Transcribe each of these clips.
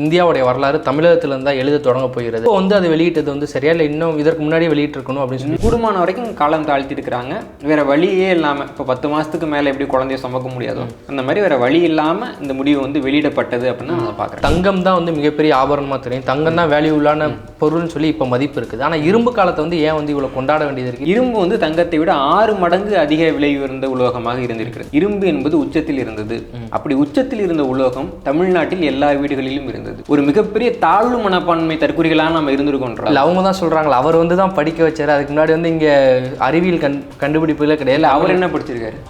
இந்தியாவுடைய வரலாறு தமிழகத்துல இருந்தா எழுத தொடங்க போகிறது. இப்போ வந்து அது வெளியிட்டது வந்து சரியா இல்லை இன்னும் இதற்கு முன்னாடியே வெளியிட்டிருக்கணும் அப்படின்னு சொல்லி கூடுமான வரைக்கும் காலம் தாழ்த்தி இருக்கிறாங்க. வேற வழியே இல்லாமல் இப்போ 10 மாதத்துக்கு மேலே எப்படி குழந்தைய சுமக்க முடியாதோ அந்த மாதிரி வேற வழி இல்லாமல் இந்த முடிவு வந்து வெளியிடப்பட்டது அப்படின்னு நான் பார்க்குறேன். தங்கம் தான் வந்து மிகப்பெரிய ஆபரணமாக தெரியும், தங்கம் தான் வேல்யூலான பொருள்னு சொல்லி இப்போ மதிப்பு இருக்குது. ஆனால் இரும்பு காலத்தை வந்து ஏன் வந்து இவ்வளோ கொண்டாட வேண்டியது இருக்குது? இரும்பு வந்து தங்கத்தை விட 6 மடங்கு அதிக விலை உயர்ந்த உலோகமாக இருந்திருக்கிறது. இரும்பு என்பது உச்சத்தில் இருந்தது. அப்படி உச்சத்தில் இருந்த உலோகம் தமிழ்நாட்டில் எல்லா வீடுகளிலும் இருந்தது. ஒரு மிகப்பெரிய தாழ்வு மனப்பான்மை தற்கொலைகளாக நம்ம இருந்திருக்கோம். அவங்க தான் சொல்றாங்களா அவர் வந்து தான் படிக்க வச்சாரு, அதுக்கு முன்னாடி வந்து இங்க அறிவியல் கண்டுபிடிப்புல கிடையாது. அவர் என்ன படிச்சிருக்காரு?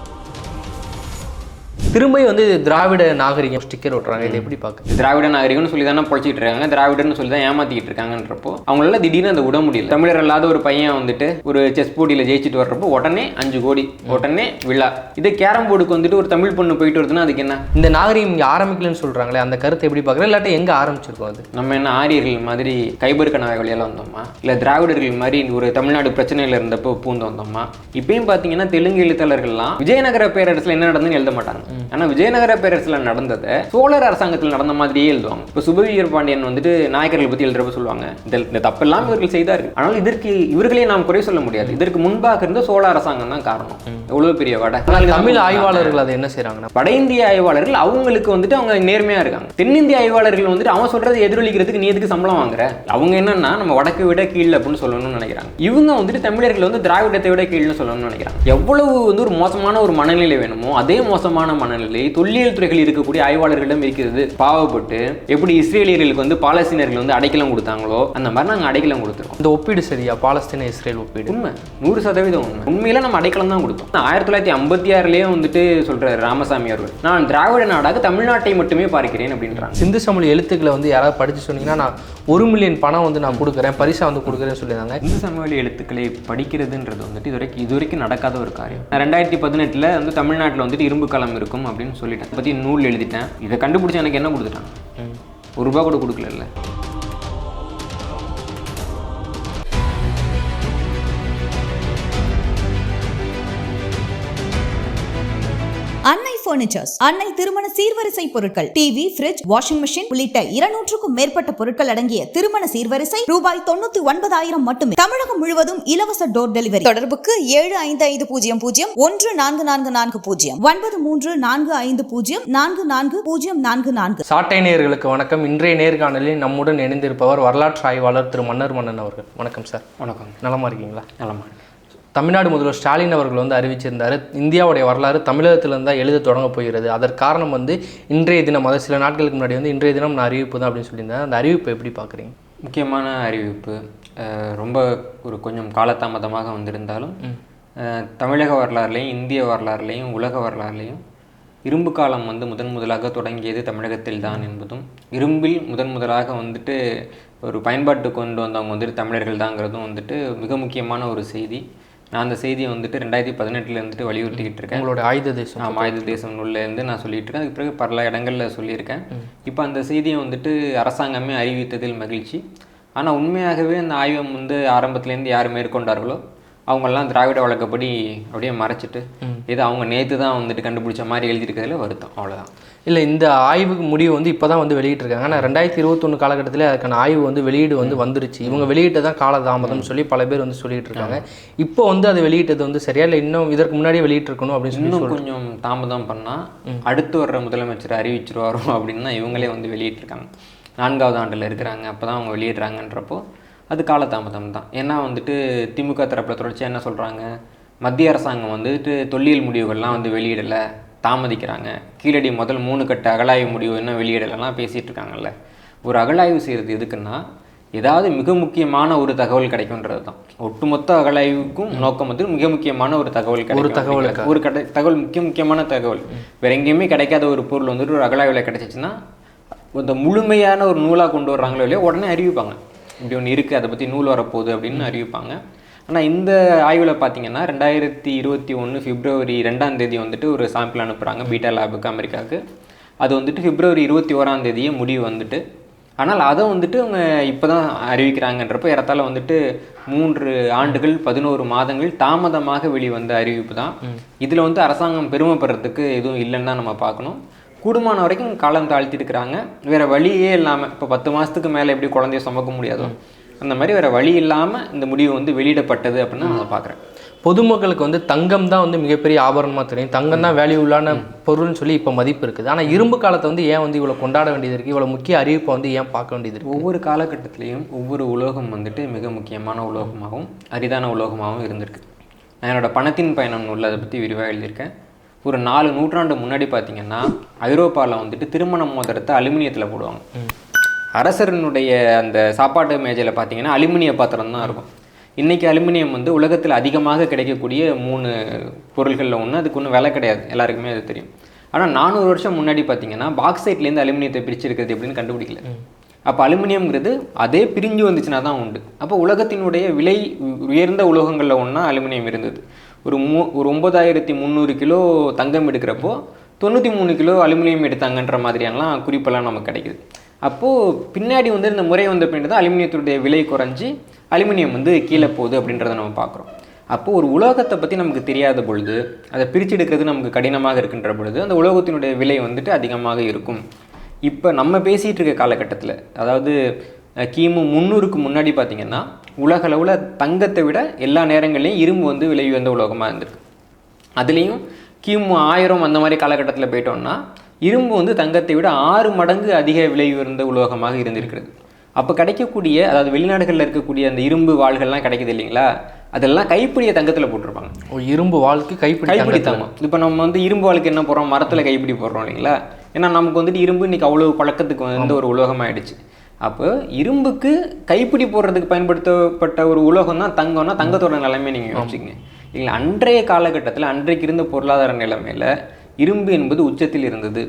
திரும்ப வந்து திராவிட நாகரிகம் ஸ்டிக்கர் ஓட்டுறாங்க, இதை எப்படி பார்க்க? திராவிட நாகரிகம்னு சொல்லி தானே பொழைச்சிட்டு இருக்காங்க, திராவிடன்னு சொல்லி தான் ஏமாத்திக்கிட்டு இருக்காங்கன்றப்போ அவங்களால திடீர்னு அதை விட முடியல. தமிழர் இல்லாத ஒரு பையன் வந்துட்டு ஒரு செஸ் போட்டியில் ஜெயிச்சுட்டு வர்றப்போ உடனே 5 கோடி, உடனே விழா. இதே கேரம் போர்டுக்கு வந்துட்டு ஒரு தமிழ் பொண்ணு போயிட்டு வருதுன்னா அதுக்கு என்ன? இந்த நாகரிகம் இங்கே ஆரம்பிக்கலன்னு சொல்றாங்களே, அந்த கருத்தை எப்படி பார்க்குறேன்? இல்லாட்டி எங்கே ஆரம்பிச்சிருக்கோம்? அது நம்ம என்ன ஆரியர்கள் மாதிரி கைபர் கணவாய் வழியால் வந்தோமா, இல்லை திராவிடர்கள் மாதிரி ஒரு தமிழ்நாடு பிரச்சனையில் இருந்தப்போ பூந்து வந்தோமா? இப்பயும் பார்த்தீங்கன்னா தெலுங்கு எழுத்தாளர்கள்லாம் விஜயநகர பேரரசில் என்ன நடந்துன்னு எழுத மாட்டாங்க. ஆனால் விஜயநகர பேரரசில் நடந்ததை சோழர் அரசாங்கத்தில் நடந்த மாதிரியே எழுதுவாங்க. இப்போ சுபவீர பாண்டியன் வந்துட்டு நாயக்கர்களை பற்றி எழுதுறப்ப சொல்லுவாங்க, இந்த தப்பெல்லாம் இவர்கள் செய்தார்கள், ஆனால் இதற்கு இவர்களே நாம் குறை சொல்ல முடியாது, இதற்கு முன்பாக இருந்த சோழ அரசாங்கம் தான் காரணம். எவ்வளவு பெரிய வடை. தமிழ் ஆய்வாளர்கள் அதை என்ன செய்யறாங்கன்னா, வட இந்திய ஆய்வாளர்கள் அவங்களுக்கு வந்துட்டு அவங்க நேர்மையா இருக்காங்க. தென்னிந்திய ஆய்வாளர்கள் வந்துட்டு அவன் சொல்றது எதிரொலிக்கிறதுக்கு நீ எதுக்கு சம்பளம் வாங்குற, அவங்க என்னன்னா நம்ம வடக்கு விட கீழ் அப்படின்னு சொல்லணும்னு நினைக்கிறாங்க. இவங்க வந்துட்டு தமிழர்கள் வந்து திராவிடத்தை விட கீழ்னு சொல்லணும்னு நினைக்கிறாங்க. எவ்வளவு வந்து ஒரு மோசமான ஒரு மனநிலை வேணுமோ அதே மோசமான மனநிலை தொல்லியல் துறைகள் இருக்கக்கூடிய ஆய்வாளர்களிடம் இருக்கிறது. பாவப்பட்டு எப்படி இஸ்ரேலியர்களுக்கு வந்து பாலஸ்தீனர்கள் வந்து அடைக்கலம் கொடுத்தாங்களோ அந்த மாதிரி நாங்கள் அடைக்கலம் கொடுத்துருக்கோம். இந்த ஒப்பீடு சரியா? பாலஸ்தீன இஸ்ரேல் ஒப்பீடு உண்மை, 100% உண்மை. உண்மையில நம்ம அடைக்கலம் தான் கொடுத்தோம். 1956 வந்துட்டு சொல்றாரு ராமசாமி அவர்கள், நான் திராவிட நாடாக தமிழ்நாட்டை மட்டுமே பார்க்கிறேன் அப்படின்றாங்க. சிந்து சமவெளி எழுத்துக்களை வந்து யாராவது படிச்சு சொன்னீங்கன்னா நான் 1 மில்லியன் பணம் வந்து நான் கொடுக்குறேன், பரிசா வந்து கொடுக்குறேன்னு சொல்லியிருந்தாங்க. சிந்து சமவெளி எழுத்துக்களை படிக்கிறதுன்றது வந்துட்டு இதுவரைக்கும் நடக்காத ஒரு காரியம். 2018 வந்து தமிழ்நாட்டில் வந்துட்டு இரும்பு காலம் இருக்கும் அப்படின்னு சொல்லிட்டேன், பற்றி நூல் எழுதிட்டேன். இதை கண்டுபிடிச்ச எனக்கு என்ன கொடுத்துட்டான்? ₹1 கூட கொடுக்கல. அன்னை பர்னிச்சர்ஸ், அன்னை திருமண சீர்வரிசை பொருட்கள், டிவி, ஃபிரிட்ஜ், வாஷிங் மெஷின் உள்ளிட்ட 200க்கும் மேற்பட்ட பொருட்கள் அடங்கிய திருமண சீர்வரிசை ரூபாய் 99,900 மட்டுமே. தமிழகம் முழுவதும் இலவச டோர் டெலிவரி. தொடர்புக்கு 7550014440 9345044044. சாட்டை நேயர்களுக்கு வணக்கம். இன்றைய நேர்காணலில் நம்முடன் இணைந்திருப்பவர் வரலாற்று ஆய்வாளர் திரு மன்னர் மன்னன் அவர்கள். வணக்கம் சார். வணக்கம். நலமா இருக்கீங்களா? நலமா. தமிழ்நாடு முதல்வர் ஸ்டாலின் அவர்கள் வந்து அறிவிச்சிருந்தார், இந்தியாவுடைய வரலாறு தமிழகத்திலிருந்து தான் எழுத தொடங்க போகிறது. அதற்கு காரணம் வந்து இன்றைய தினம், அதாவது சில நாட்களுக்கு முன்னாடி வந்து இன்றைய தினம் நான் அறிவிப்பு தான் அப்படின்னு சொல்லியிருந்தேன். அந்த அறிவிப்பை எப்படி பார்க்குறீங்க? முக்கியமான அறிவிப்பு. ரொம்ப கொஞ்சம் காலதாமதமாக வந்திருந்தாலும் தமிழக வரலாறுலையும் இந்திய வரலாறுலையும் உலக வரலாறுலையும் இரும்பு காலம் வந்து முதலாக தொடங்கியது தமிழகத்தில் தான் என்பதும், இரும்பில் முதலாக வந்துட்டு ஒரு பயன்பாட்டு கொண்டு வந்தவங்க வந்துட்டு தமிழர்கள் தாங்கிறதும் வந்துட்டு மிக முக்கியமான ஒரு செய்தி. நான் அந்த செய்தியை வந்துட்டு 2018 வந்துட்டு வலியுறுத்திக்கிட்டு இருக்கேன். உங்களோட ஆயுத தேசம், ஆயுத தேசம் நூல்லேருந்து நான் சொல்லிட்டு இருக்கேன். அதுக்கு பிறகு பல இடங்களில் சொல்லியிருக்கேன். இப்போ அந்த செய்தியை வந்துட்டு அரசாங்கமே அறிவித்ததில் மகிழ்ச்சி. ஆனால் உண்மையாகவே அந்த ஆய்வம் வந்து ஆரம்பத்துலேருந்து யார் மேற்கொண்டார்களோ அவங்கெல்லாம் திராவிட வழக்கப்படி அப்படியே மறைச்சிட்டு ஏதோ அவங்க நேற்று தான் வந்துட்டு கண்டுபிடிச்ச மாதிரி எழுதியிருக்கிறதுல வருத்தம், அவ்வளோதான். இல்லை, இந்த ஆய்வு முடிவு வந்து இப்போ தான் வந்து வெளியிட்டிருக்காங்க. ஆனால் 2021 காலகட்டத்தில் அதுக்கான ஆய்வு வந்து வெளியீடு வந்து வந்துருச்சு. இவங்க வெளியிட்டு தான் காலதாமதம்னு சொல்லி பல பேர் வந்து சொல்லிட்டு இருக்காங்க. இப்போ வந்து அது வெளியிட்டது வந்து சரியா இல்லை இன்னும் இதற்கு முன்னாடி வெளியிட்டிருக்கணும் அப்படின்னு சொல்லி இன்னும் கொஞ்சம் தாமதம் பண்ணால் அடுத்து வர்ற முதலமைச்சர் அறிவிச்சிருவாரோ அப்படின்னு தான் இவங்களே வந்து வெளியிட்டிருக்காங்க. 4வது ஆண்டில் இருக்கிறாங்க, அப்போ தான் அவங்க வெளியிடுறாங்கன்றப்போ அது காலதாமதம் தான். ஏன்னா வந்துட்டு திமுக தரப்பில் தொடர்ச்சியாக என்ன சொல்கிறாங்க, மத்திய அரசாங்கம் வந்துட்டு தொல்லியல் முடிவுகள்லாம் வந்து வெளியிடலை, தாமதிக்கிறாங்க. கீழடி முதல் 3 கட்ட அகழாய்வு முடிவு இன்னும் வெளியிடலாம் பேசிகிட்டு இருக்காங்கல்ல. ஒரு அகழாய்வு செய்கிறது எதுக்குன்னா ஏதாவது மிக முக்கியமான ஒரு தகவல் கிடைக்கும்ன்றது தான். ஒட்டுமொத்த அகழாய்வுக்கும் நோக்கம் வந்து மிக முக்கியமான ஒரு தகவல் கிடைக்கும். ஒரு தகவல் முக்கியமான தகவல் வேற எங்கேயுமே கிடைக்காத ஒரு பொருள் வந்துட்டு ஒரு அகழாய்வில் கிடைச்சிச்சுன்னா இந்த முழுமையான ஒரு நூலாக கொண்டு வர்றாங்களோ இல்லையோ உடனே அறிவிப்பாங்க, இப்படி ஒன்று இருக்குது, அதை பற்றி நூல் வரப்போகுது அப்படின்னு அறிவிப்பாங்க. ஆனால் இந்த ஆய்வில் பார்த்தீங்கன்னா 2021 பிப்ரவரி 2 வந்துட்டு ஒரு சாம்பிள் அனுப்புகிறாங்க பீட்டா லேபுக்கு, அமெரிக்காவுக்கு. அது வந்துட்டு பிப்ரவரி 21 முடிவு வந்துட்டு. ஆனால் அதை வந்துட்டு அவங்க இப்போ தான் அறிவிக்கிறாங்கன்றப்போ ஏறத்தாழ வந்துட்டு 3 ஆண்டுகள் 11 மாதங்கள் தாமதமாக வெளிவந்த அறிவிப்பு தான். இதில் வந்து அரசாங்கம் பெருமைப்படுறதுக்கு எதுவும் இல்லைன்னு தான் நம்ம பார்க்கணும். கூடுமான வரைக்கும் காலம் தாழ்த்திட்டு இருக்கிறாங்க. வேறு வழியே இல்லாமல், இப்போ 10 மாதத்துக்கு மேலே எப்படி குழந்தைய சுமக்க முடியாதோ அந்த மாதிரி வேறு வழி இல்லாமல் இந்த முடிவு வந்து வெளியிடப்பட்டது அப்படின்னு நான் பார்க்குறேன். பொதுமக்களுக்கு வந்து தங்கம் தான் வந்து மிகப்பெரிய ஆபரணமாக தெரியும், தங்கம் தான் வேல்யூலான பொருள்னு சொல்லி இப்போ மதிப்பு இருக்குது. ஆனால் இரும்பு காலத்தை வந்து ஏன் வந்து இவ்வளோ கொண்டாட வேண்டியது இருக்குது, இவ்வளோ முக்கிய அறிவிப்பை வந்து ஏன் பார்க்க வேண்டியது இருக்குது? ஒவ்வொரு காலகட்டத்திலையும் ஒவ்வொரு உலோகம் வந்துட்டு மிக முக்கியமான உலோகமாகவும் அரிதான உலோகமாகவும் இருந்திருக்கு. நான் என்னோடய பணத்தின் பயணம் நூலில் அதை பற்றி விரிவாக எழுதியிருக்கேன். ஒரு 4 நூற்றாண்டு முன்னாடி பார்த்தீங்கன்னா ஐரோப்பாவில் வந்துட்டு திருமண மோதிரத்தை அலுமினியத்தில் போடுவாங்க. அரசரனுடைய அந்த சாப்பாட்டு மேஜையில் பார்த்தீங்கன்னா அலுமினிய பாத்திரம் தான் இருக்கும். இன்றைக்கி அலுமினியம் வந்து உலகத்தில் அதிகமாக கிடைக்கக்கூடிய 3 பொருள்களில் ஒன்று. அதுக்கு ஒன்றும் விலை கிடையாது, எல்லாருக்குமே அது தெரியும். ஆனால் 400 வருஷம் முன்னாடி பார்த்தீங்கன்னா பாக்சைட்லேருந்து அலுமினியத்தை பிரிச்சிருக்கிறது எப்படின்னு கண்டுபிடிக்கல. அப்போ அலுமினியம்ங்கிறது அதே பிரிஞ்சு வந்துச்சுன்னா தான் உண்டு. அப்போ உலகத்தினுடைய விலை உயர்ந்த உலோகங்களில் ஒன்றா அலுமினியம் இருந்தது. ஒரு 9300 கிலோ தங்கம் எடுக்கிறப்போ 93 கிலோ அலுமினியம் எடுத்தாங்கன்ற மாதிரியானலாம் குறிப்பெல்லாம் நமக்கு கிடைக்குது. அப்போது பின்னாடி வந்து இந்த முறை வந்த பின்னாடி தான் அலுமினியத்துடைய விலை குறைஞ்சி அலுமினியம் வந்து கீழே போகுது அப்படின்றத நம்ம பார்க்குறோம். அப்போது ஒரு உலோகத்தை பற்றி நமக்கு தெரியாத பொழுது, அதை பிரித்து எடுக்கிறது நமக்கு கடினமாக இருக்கின்ற பொழுது அந்த உலோகத்தினுடைய விலை வந்துட்டு அதிகமாக இருக்கும். இப்போ நம்ம பேசிகிட்டு இருக்க காலகட்டத்தில், அதாவது கிமு 300க்கு முன்னாடி பார்த்திங்கன்னா உலகளவில் தங்கத்தை விட எல்லா நேரங்கள்லையும் இரும்பு வந்து விலை உயர்ந்த உலோகமாக இருந்திருக்கு. அதுலேயும் கிமு 1000 அந்த மாதிரி காலகட்டத்தில் போயிட்டோம்னா இரும்பு வந்து தங்கத்தை விட 6 மடங்கு அதிக விலை உயர்ந்த உலோகமாக இருந்திருக்கிறது. அப்போ கிடைக்கக்கூடிய, அதாவது வெளிநாடுகளில் இருக்கக்கூடிய அந்த இரும்பு வாள்கள்லாம் கிடைக்குது இல்லைங்களா, அதெல்லாம் கைப்பிடியை தங்கத்தில் போட்டிருப்பாங்க. இரும்பு வாளுக்கு கைப்பிடி தங்கம். இப்போ நம்ம வந்து இரும்பு வாளுக்கு என்ன போடுறோம், மரத்தில் கைப்பிடி போடுறோம் இல்லைங்களா. ஏன்னா நமக்கு வந்துட்டு இரும்பு இன்றைக்கி அவ்வளோ பழக்கத்துக்கு வந்து ஒரு உலோகமாகிடுச்சு. அப்போ இரும்புக்கு கைப்பிடி போடுறதுக்கு பயன்படுத்தப்பட்ட ஒரு உலோகம் தான் தங்கம்னா தங்கத்தோட நிலைமை நீங்கள் யோசிச்சிங்க இல்லைங்களா. அன்றைய காலகட்டத்தில் அன்றைக்கு இருந்த பொருளாதார நிலைமையில் இரும்பு என்பது உச்சத்தில் இருந்தது.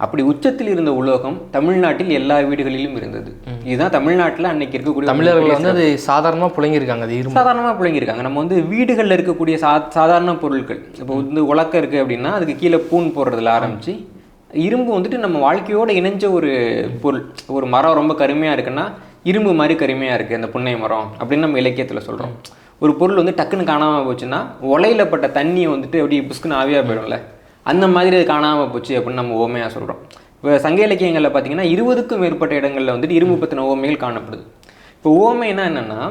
அப்படி உச்சத்தில் இருந்த உலோகம் தமிழ்நாட்டில் எல்லா வீடுகளிலும் இருந்தது. இதுதான் தமிழ்நாட்டில் அன்னைக்கு இருக்கக்கூடிய தமிழர்கள் வந்து அது சாதாரணமாக புழங்கியிருக்காங்க. அது இரும்பு சாதாரணமாக புழங்கியிருக்காங்க. நம்ம வந்து வீடுகளில் இருக்கக்கூடிய சாதாரண பொருட்கள், இப்போ வந்து உலக்கம் இருக்குது அப்படின்னா அதுக்கு கீழே பூன் போடுறதுல ஆரம்பித்து இரும்பு வந்துட்டு நம்ம வாழ்க்கையோடு இணைஞ்ச ஒரு பொருள். ஒரு மரம் ரொம்ப கருமையாக இருக்குன்னா இரும்பு மாதிரி கருமையாக இருக்குது அந்த புன்னை மரம் அப்படின்னு நம்ம இலக்கியத்தில் சொல்கிறோம். ஒரு பொருள் வந்து டக்குன்னு காணாமல் போச்சுன்னா உலையிலப்பட்ட தண்ணியை வந்துட்டு எப்படி புஸ்குன்னு ஆவியாக போயிடும்ல, அந்த மாதிரி அது காணாமல் போச்சு அப்படின்னு நம்ம ஓமையாக சொல்கிறோம். இப்போ சங்க இலக்கியங்களில் பார்த்தீங்கன்னா 20க்கும் மேற்பட்ட இடங்களில் வந்துட்டு இரும்பு பற்றின ஓமைகள் காணப்படுது. இப்போ ஓமைனா என்னென்னா,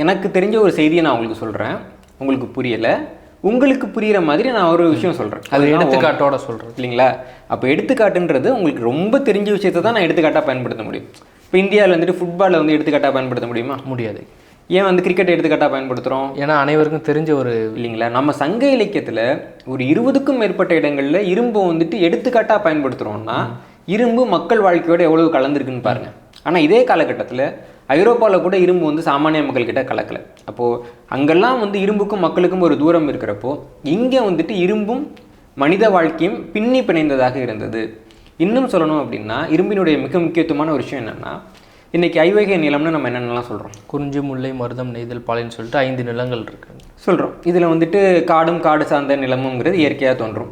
எனக்கு தெரிஞ்ச ஒரு செய்தியை நான் உங்களுக்கு சொல்கிறேன், உங்களுக்கு புரியலை, உங்களுக்கு புரிகிற மாதிரி நான் ஒரு விஷயம் சொல்கிறேன், அது எடுத்துக்காட்டோட சொல்கிறேன் இல்லைங்களா. அப்போ எடுத்துக்காட்டுன்றது உங்களுக்கு ரொம்ப தெரிஞ்ச விஷயத்தை தான் நான் எடுத்துக்காட்டாக பயன்படுத்த முடியும். இப்போ இந்தியாவில் வந்துட்டு ஃபுட்பாலில் வந்து எடுத்துக்காட்டாக பயன்படுத்த முடியுமா? முடியாது. ஏன் வந்து கிரிக்கெட் எடுத்துக்காட்டாக பயன்படுத்துகிறோம்? ஏன்னா அனைவருக்கும் தெரிஞ்ச ஒரு இல்லைங்களா. நம்ம சங்க இலக்கியத்தில் ஒரு 20க்கும் மேற்பட்ட இடங்களில் இரும்பு வந்துட்டு எடுத்துக்காட்டாக பயன்படுத்துகிறோம்னா இரும்பு மக்கள் வாழ்க்கையோடு எவ்வளவு கலந்துருக்குன்னு பாருங்கள். ஆனால் இதே காலகட்டத்தில் ஐரோப்பாவில் கூட இரும்பு வந்து சாமானிய மக்கள்கிட்ட கலக்கலை. அப்போது அங்கெல்லாம் வந்து இரும்புக்கும் மக்களுக்கும் ஒரு தூரம் இருக்கிறப்போ இங்கே வந்துட்டு இரும்பும் மனித வாழ்க்கையும் பின்னி பிணைந்ததாக இருந்தது. இன்னும் சொல்லணும் அப்படின்னா இரும்பினுடைய மிக முக்கியத்துவமான ஒரு விஷயம் என்னென்னா, இன்றைக்கி ஐவகை நிலம்னு நம்ம என்னென்னலாம் சொல்கிறோம், குறிஞ்சி, முல்லை, மருதம், நெய்தல், பாலைன்னு சொல்லிட்டு 5 நிலங்கள் இருக்குது சொல்கிறோம். இதில் வந்துட்டு காடும் காடு சார்ந்த நிலமுங்கிறது இயற்கையாக தோன்றும்,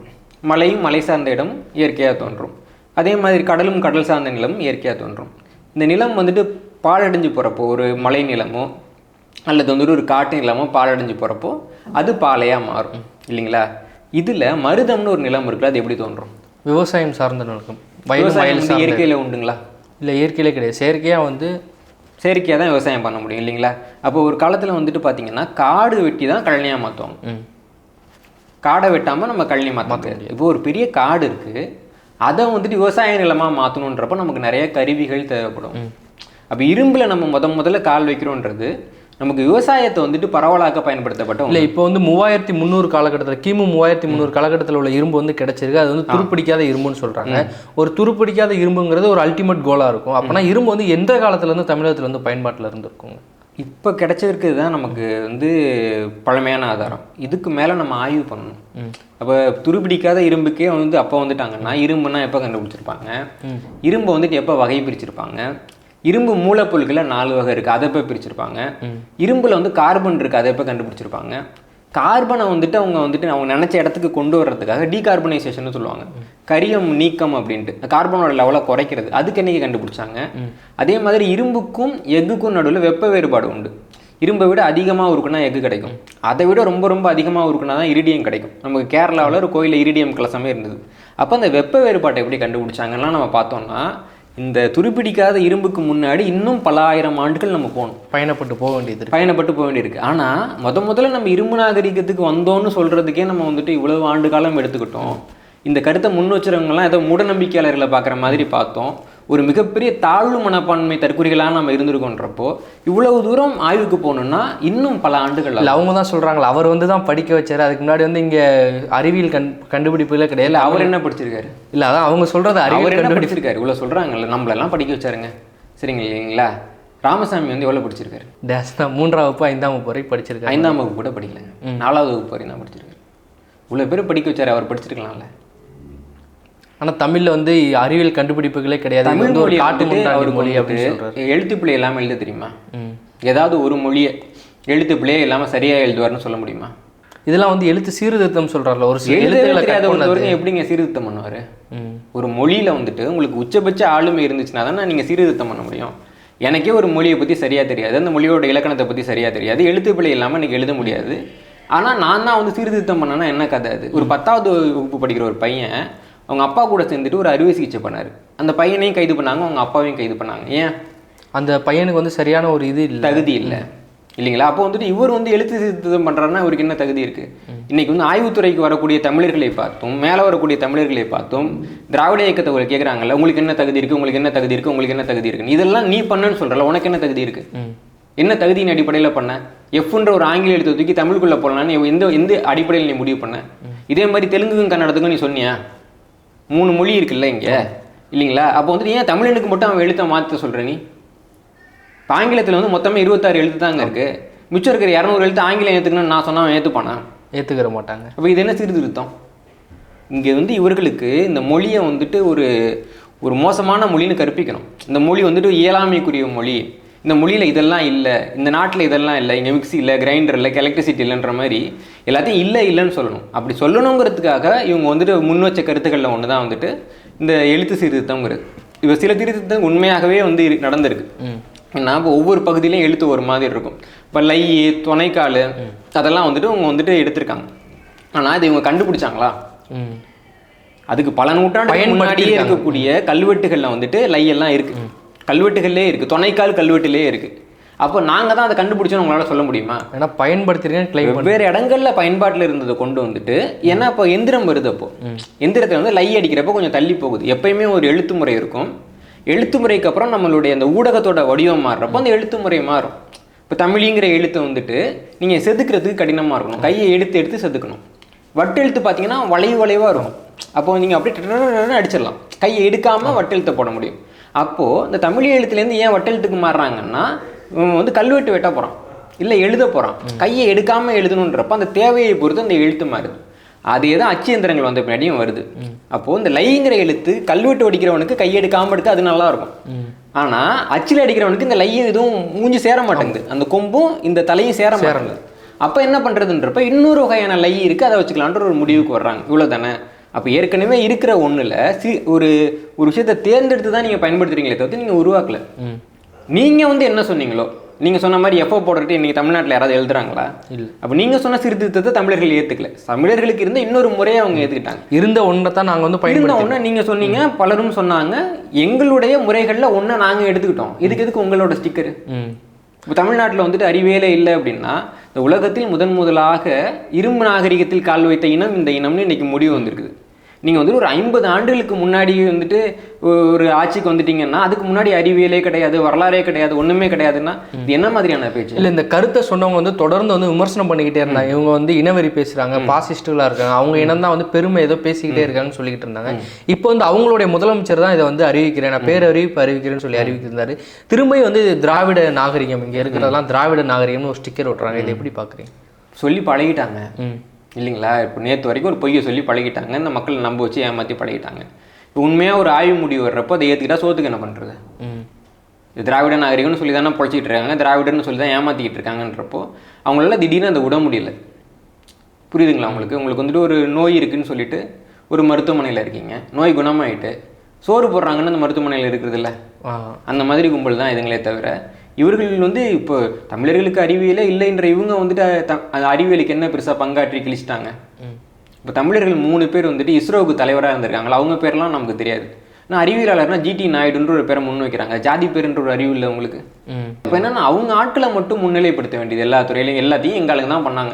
மலையும் மலை சார்ந்த இடமும் இயற்கையாக தோன்றும், அதே மாதிரி கடலும் கடல் சார்ந்த நிலமும் இயற்கையாக தோன்றும். இந்த நிலம் வந்துட்டு பாழடைஞ்சு போகிறப்போ, ஒரு மலை நிலமோ அல்லது வந்துட்டு ஒரு காட்டு நிலமோ பாழடைஞ்சு போகிறப்போ அது பாலையாக மாறும் இல்லைங்களா. இதில் மருதம்னு ஒரு நிலம் இருக்குல்ல, அது எப்படி தோன்றும்? விவசாயம் சார்ந்த நிலம். விவசாயம் வந்து இயற்கையில் உண்டுங்களா? இல்லை, இயற்கையிலே கிடையாது, செயற்கையாக தான் விவசாயம் பண்ண முடியும் இல்லைங்களா. அப்போ ஒரு காலத்தில் வந்துட்டு பார்த்தீங்கன்னா காடு வெட்டி தான் கழனியாக மாற்றுவாங்க. காடை வெட்டாமல் நம்ம கழனி மாற்ற முடியாது. இப்போ ஒரு பெரிய காடு இருக்குது, அதை வந்துட்டு விவசாய நிலமாக மாற்றணுன்றப்போ நமக்கு நிறைய கருவிகள் தேவைப்படும். அப்போ இரும்பில் நம்ம முதல்ல கால் வைக்கிறோன்றது நமக்கு விவசாயத்தை வந்துட்டு பரவலாக்க பயன்படுத்தப்பட்டோம். இல்லை, இப்போ வந்து 3300 காலகட்டத்தில், கிமு 3300 காலகட்டத்தில் உள்ள இரும்பு வந்து கிடைச்சிருக்கு. அது வந்து துருப்பிடிக்காத இரும்புன்னு சொல்கிறாங்க. ஒரு துருப்பிடிக்காத இரும்புங்கிறது ஒரு அல்டிமேட் கோலாக இருக்கும். அப்போனா இரும்பு வந்து எந்த காலத்துலேருந்து தமிழகத்தில் வந்து பயன்பாட்டில் இருந்திருக்குங்க? இப்போ கிடைச்சிருக்கிறது தான் நமக்கு வந்து பழமையான ஆதாரம். இதுக்கு மேலே நம்ம ஆய்வு பண்ணணும். அப்போ துருப்பிடிக்காத இரும்புக்கே வந்து அப்போ வந்துட்டாங்கன்னா இரும்புனா எப்போ கண்டுபிடிச்சிருப்பாங்க, இரும்பை வந்துட்டு எப்போ வகை பிரிச்சிருப்பாங்க, இரும்பு மூலப்பொருட்களில் 4 வகை இருக்குது, அதை எப்போ பிரிச்சிருப்பாங்க, இரும்பில் வந்து கார்பன் இருக்குது, அதை எப்போ கண்டுபிடிச்சிருப்பாங்க, கார்பனை வந்துட்டு அவங்க நினச்ச இடத்துக்கு கொண்டு வர்றதுக்காக டீகார்பனைசேஷன் சொல்லுவாங்க, கரியம் நீக்கம் அப்படின்ட்டு கார்பனோட லெவலை குறைக்கிறது, அதுக்கு என்னைக்கு கண்டுபிடிச்சாங்க. அதே மாதிரி இரும்புக்கும் எக்குக்கும் நடுவில் வெப்ப வேறுபாடு உண்டு. இரும்பை விட அதிகமாக இருக்குன்னா எக்கு கிடைக்கும், அதை விட ரொம்ப ரொம்ப அதிகமாக இருக்குன்னா தான் இரிடியம் கிடைக்கும். நமக்கு கேரளாவில் ஒரு கோயிலில் இரிடியம் கலசமே இருந்தது. அப்போ அந்த வெப்ப வேறுபாட்டை எப்படி கண்டுபிடிச்சாங்கன்னா நம்ம பார்த்தோம்னா இந்த துருப்பிடிக்காத இரும்புக்கு முன்னாடி இன்னும் பல ஆயிரம் ஆண்டுகள் நம்ம போகணும், பயணப்பட்டு போக வேண்டியிருக்கு. ஆனால் முதல்ல நம்ம இரும்பு நாகரிகத்துக்கு வந்தோன்னு சொல்கிறதுக்கே நம்ம வந்துட்டு இவ்வளவு ஆண்டு காலம் எடுத்துக்கிட்டோம். இந்த கருத்தை முன் வச்சுறவங்கலாம் ஏதோ மூடநம்பிக்கையாளர்களை பார்க்குற மாதிரி பார்த்தோம். ஒரு மிகப்பெரிய தாழ்வு மனப்பான்மை தற்குறிகளாக நம்ம இருந்திருக்கோன்றப்போ இவ்வளவு தூரம் ஆய்வுக்கு போகணுன்னா இன்னும் பல ஆண்டுகள். அவங்க தான் சொல்கிறாங்களா, அவர் வந்து தான் படிக்க வச்சார், அதுக்கு முன்னாடி வந்து இங்கே அறிவியல் கண்டுபிடிப்புகளே கிடையாது. அவர் என்ன படிச்சிருக்காரு? இல்லை, அதான் அவங்க சொல்கிறது அறிவியல் கண்டுபிடிச்சிருக்காரு. இவ்வளோ சொல்கிறாங்கல்ல, நம்மளெல்லாம் படிக்க வச்சாருங்க, சரிங்க இல்லைங்களா? ராமசாமி வந்து எவ்வளோ படிச்சிருக்காரு? டேஸ் தான் 3ஆம் வகுப்பு 5ஆம் வகுப்பு வரை படிச்சிருக்காரு. 5ஆம் வகுப்பு கூட படிக்கலைங்க, 4வது வகுப்பு வரை தான் படிச்சிருக்காரு. இவ்வளோ பேர் படிக்க வச்சார், அவர் படிச்சிருக்கலாம்ல. ஆனால் தமிழில் வந்து அறிவியல் கண்டுபிடிப்புகளே கிடையாது. தமிழ் வந்து ஒரு காட்டு மொழி அப்படின்னு சொல்றாரு. எழுத்து பிழை இல்லாமல் எழுத தெரியுமா? ஏதாவது ஒரு மொழியை எழுத்து பிழையே இல்லாமல் சரியாக எழுதுவார்னு சொல்ல முடியுமா? இதெல்லாம் வந்து எழுத்து சீர்திருத்தம் சொல்கிறார்ல, ஒரு எழுத்துக்களை எப்படிங்க சீர்திருத்தம் பண்ணுவார்? ஒரு மொழியில் வந்துட்டு உங்களுக்கு உச்சபட்ச ஆளுமை இருந்துச்சுன்னா தான் நீங்கள் சீர்திருத்தம் பண்ண முடியும். எனக்கே ஒரு மொழியை பற்றி சரியாக தெரியாது, அந்த மொழியோட இலக்கணத்தை பற்றி சரியாக தெரியாது, எழுத்து பிழை இல்லாமல் எனக்கு எழுத முடியாது. ஆனால் நான் தான் வந்து சீர்திருத்தம் பண்ணேன்னா என்ன கதை அது? ஒரு 10வது வகுப்பு படிக்கிற ஒரு பையன் அவங்க அப்பா கூட சேர்ந்துட்டு ஒரு அறுவை சிகிச்சை பண்ணார். அந்த பையனையும் கைது பண்ணாங்க, அவங்க அப்பாவையும் கைது பண்ணாங்க. ஏன்? அந்த பையனுக்கு வந்து சரியான ஒரு இது இல்லை, தகுதி இல்லை இல்லைங்களா? அப்போ வந்துட்டு இவர் வந்து எழுத்து சீர்திருத்தம் பண்ணுறாருன்னா இவருக்கு என்ன தகுதி இருக்குது? இன்றைக்கி வந்து ஆய்வுத்துறைக்கு வரக்கூடிய தமிழர்களை பார்த்தும் மேலே வரக்கூடிய தமிழர்களை பார்த்தும் திராவிட இயக்கத்தை ஒரு கேட்குறாங்கல்ல, உங்களுக்கு என்ன தகுதி இருக்குது, உங்களுக்கு என்ன தகுதி இருக்குது, உங்களுக்கு என்ன தகுதி இருக்குன்னு. இதெல்லாம் நீ பண்ணன்னு சொல்கிறல, உனக்கு என்ன தகுதி இருக்குது? என்ன தகுதியின் அடிப்படையில் பண்ண? எஃப்ன்ற ஒரு ஆங்கில எழுத்து தூக்கி தமிழுக்குள்ளே போடலான்னு எந்த அடிப்படையில் நீ முடிவு பண்ண? இதே மாதிரி தெலுங்குக்கும் கன்னடத்துக்கும் நீ சொன்னியா? 3 மொழி இருக்குல்ல இங்கே, இல்லைங்களா? அப்போ வந்துட்டு ஏன் தமிழனுக்கு மட்டும் அவன் எழுத்தை மாற்ற சொல்கிற நீ? இப்போ ஆங்கிலத்தில் வந்து மொத்தமே 26 எழுத்து தாங்க இருக்குது. மிச்சம் இருக்கிற 200 எழுத்து ஆங்கிலம் ஏற்றுக்கணும்னு நான் சொன்னால் ஏற்றுப்பானா? ஏற்றுக்கிற மாட்டாங்க. அப்போ இது என்ன சீர்திருத்தம்? இங்கே வந்து இவர்களுக்கு இந்த மொழியை வந்துட்டு ஒரு மோசமான மொழின்னு கற்பிக்கணும். இந்த மொழி வந்துட்டு இயலாமைக்குரிய மொழி, இந்த மொழியில் இதெல்லாம் இல்லை, இந்த நாட்டில் இதெல்லாம் இல்லை, இங்கே மிக்சி இல்லை, கிரைண்டர் இல்லை, எலக்ட்ரிசிட்டி இல்லைன்ற மாதிரி எல்லாத்தையும் இல்லைன்னு சொல்லணும். அப்படி சொல்லணுங்கிறதுக்காக இவங்க வந்துட்டு முன் வச்ச கருத்துக்களில் ஒன்று தான் வந்துட்டு இந்த எழுத்து சீர்திருத்தங்கிறது. இப்போ சில திருத்தம் உண்மையாகவே வந்து நடந்திருக்கு. ஏன்னா இப்போ ஒவ்வொரு பகுதியிலையும் எழுத்து ஒரு மாதிரி இருக்கும். இப்போ லை, துணைக்கால் அதெல்லாம் வந்துட்டு அவங்க வந்துட்டு எடுத்திருக்காங்க. ஆனால் இது இவங்க கண்டுபிடிச்சாங்களா? அதுக்கு பல நூற்றாண்டு முன்னாடியே இருக்கக்கூடிய கல்வெட்டுகளில் வந்துட்டு லை எல்லாம் இருக்குது, கல்வெட்டுகளே இருக்குது, துணைக்கால் கல்வெட்டுலேயே இருக்குது. அப்போ நாங்கள் தான் அதை கண்டுபிடிச்சோன்னு உங்களால் சொல்ல முடியுமா? ஏன்னா பயன்படுத்துறீங்க வேறு இடங்களில் பயன்பாட்டில் இருந்ததை கொண்டு வந்துட்டு, ஏன்னா இப்போ எந்திரம் வருது, அப்போ எந்திரத்தில் வந்து லை அடிக்கிறப்போ கொஞ்சம் தள்ளி போகுது. எப்பயுமே ஒரு எழுத்து முறை இருக்கும். எழுத்து முறைக்கு அப்புறம் நம்மளுடைய அந்த ஊடகத்தோட வடிவம் மாறுறப்போ அந்த எழுத்து முறை மாறும். இப்போ தமிழிங்கிற எழுத்து வந்துட்டு நீங்கள் செதுக்கிறதுக்கு கடினமாக இருக்கணும், கையை எடுத்து செதுக்கணும். வட்டெழுத்து பார்த்தீங்கன்னா வளைவாக இருக்கும். அப்போ நீங்கள் அப்படியே அடிச்சிடலாம், கையை எடுக்காமல் வட்டெழுத்தை போட முடியும். அப்போது இந்த தமிழ் எழுத்துலேருந்து ஏன் வட்டெழுத்துக்கு மாறுறாங்கன்னா, வந்து கல்வெட்டு வெட்ட போகிறான், இல்லை எழுத போகிறான், கையை எடுக்காமல் எழுதணுன்றப்போ அந்த தேவையை பொறுத்து அந்த எழுத்து மாறுது. அதே தான் அச்சு எந்திரங்கள் வந்த பின்னாடியும் வருது. அப்போது இந்த லைங்கிற எழுத்து கல்வெட்டு அடிக்கிறவனுக்கு கையெடுக்காமல் எடுக்க அது நல்லா இருக்கும். ஆனால் அச்சில் அடிக்கிறவனுக்கு இந்த லையும் எதுவும் மூஞ்சி சேர மாட்டேங்குது, அந்த கொம்பும் இந்த தலையும் சேர மாட்டேங்குது. அப்போ என்ன பண்ணுறதுன்றப்ப இன்னொரு வகையான லை இருக்குது, அதை வச்சுக்கலான்ற ஒரு முடிவுக்கு வர்றாங்க. இவ்வளோ தானே? அப்போ ஏற்கனவே இருக்கிற ஒன்றில் ஒரு விஷயத்தை தேர்ந்தெடுத்து தான் நீங்கள் பயன்படுத்துறீங்களே தவிர்த்து நீங்கள் உருவாக்கலை. நீங்கள் வந்து என்ன சொன்னீங்களோ, நீங்கள் சொன்ன மாதிரி எஃப்ஓ போடுறது இன்றைக்கி தமிழ்நாட்டில் யாராவது எழுதுறாங்களா? இல்லை. அப்போ நீங்கள் சொன்ன சீர்திருத்தத்தை தமிழர்கள் ஏற்றுக்கல, தமிழர்களுக்கு இருந்த இன்னொரு முறையை அவங்க ஏற்றுக்கிட்டாங்க. இருந்த ஒன்றை தான் நாங்கள் வந்து இருந்த ஒன்றை நீங்கள் சொன்னீங்க, பலரும் சொன்னாங்க. எங்களுடைய முறைகளில் ஒன்றை நாங்கள் எடுத்துக்கிட்டோம், எதுக்கு உங்களோட ஸ்டிக்கரு? இப்போ தமிழ்நாட்டில் வந்துட்டு அறிவியலே இல்லை அப்படின்னா, இந்த உலகத்தில் முதலாக இரும்பு நாகரிகத்தில் கால் வைத்த இனம் இந்த இனம்னு இன்றைக்கி முடிவு வந்திருக்குது. நீங்கள் வந்துட்டு ஒரு 50 ஆண்டுகளுக்கு முன்னாடி வந்துட்டு ஒரு ஆட்சிக்கு வந்துட்டீங்கன்னா அதுக்கு முன்னாடி அறிவியலே கிடையாது, வரலாறே கிடையாது, ஒன்றுமே கிடையாதுன்னா இது என்ன மாதிரியான பேச்சு? இல்லை, இந்த கருத்தை சொன்னவங்க வந்து தொடர்ந்து வந்து விமர்சனம் பண்ணிக்கிட்டே இருந்தாங்க. இவங்க வந்து இனவெறி பேசுகிறாங்க, பாசிஸ்டுகளாக இருக்காங்க, அவங்க இனம் தான் வந்து பெருமை ஏதோ பேசிக்கிட்டே இருக்காங்கன்னு சொல்லிக்கிட்டு இருந்தாங்க. இப்போ வந்து அவங்களுடைய முதலமைச்சர் தான் இதை வந்து அறிவிக்கிறேன், நான் பேரறிவிப்பு அறிவிக்கிறேன்னு சொல்லி அறிவித்திருந்தாரு. திரும்ப வந்து திராவிட நாகரிகம், இங்கே இருக்கிறதெல்லாம் திராவிட நாகரிகம்னு ஒரு ஸ்டிக்கர் ஓட்டுறாங்க. இதை எப்படி பார்க்குறீங்க? சொல்லி பழகிட்டாங்க இல்லைங்களா? இப்போ நேற்று வரைக்கும் ஒரு பொய்யை சொல்லி பழகிட்டாங்க, இந்த மக்கள் நம்ப வச்சு ஏமாற்றி பழகிட்டாங்க. இப்போ உண்மையாக ஒரு ஆய்வு முடிவு வர்றப்போ அதை ஏற்றுக்கிட்டா சோத்துக்கு என்ன பண்ணுறது? திராவிட நாகரிகம்னு சொல்லி தானே பொழைச்சிக்கிட்டு இருக்காங்க, திராவிடன்னு சொல்லி தான் ஏமாற்றிக்கிட்டு இருக்காங்கன்றப்போ அவங்களால திடீர்னு அதை விட முடியல. புரியுதுங்களா உங்களுக்கு? உங்களுக்கு வந்துட்டு ஒரு நோய் இருக்குதுன்னு சொல்லிட்டு ஒரு மருத்துவமனையில் இருக்கீங்க, நோய் குணமாயிட்டு சோறு போடுறாங்கன்னு அந்த மருத்துவமனையில் இருக்கிறது இல்லை, அந்த மாதிரி கும்பல் தான் இதுங்களே தவிர இவர்கள் வந்து இப்போ தமிழர்களுக்கு அறிவியலே இல்லைன்ற இவங்க வந்துட்டு அறிவியலுக்கு என்ன பெருசாக பங்காற்றி கிழிச்சிட்டாங்க? இப்போ தமிழர்கள் 3 பேர் வந்துட்டு இஸ்ரோவுக்கு தலைவராக இருந்திருக்காங்களா, அவங்க பேர்லாம் நமக்கு தெரியாது. ஆனால் அறிவியலாளர்னா ஜிடி நாயுடுன்ற ஒரு பேரை முன் வைக்கிறாங்க, ஜாதி பேருன்ற ஒரு அறிவு இல்லை உங்களுக்கு. இப்போ என்னன்னா அவங்க ஆட்களை மட்டும் முன்னிலைப்படுத்த வேண்டியது, எல்லா துறையிலையும் எல்லாத்தையும் எங்களுக்கு தான் பண்ணாங்க,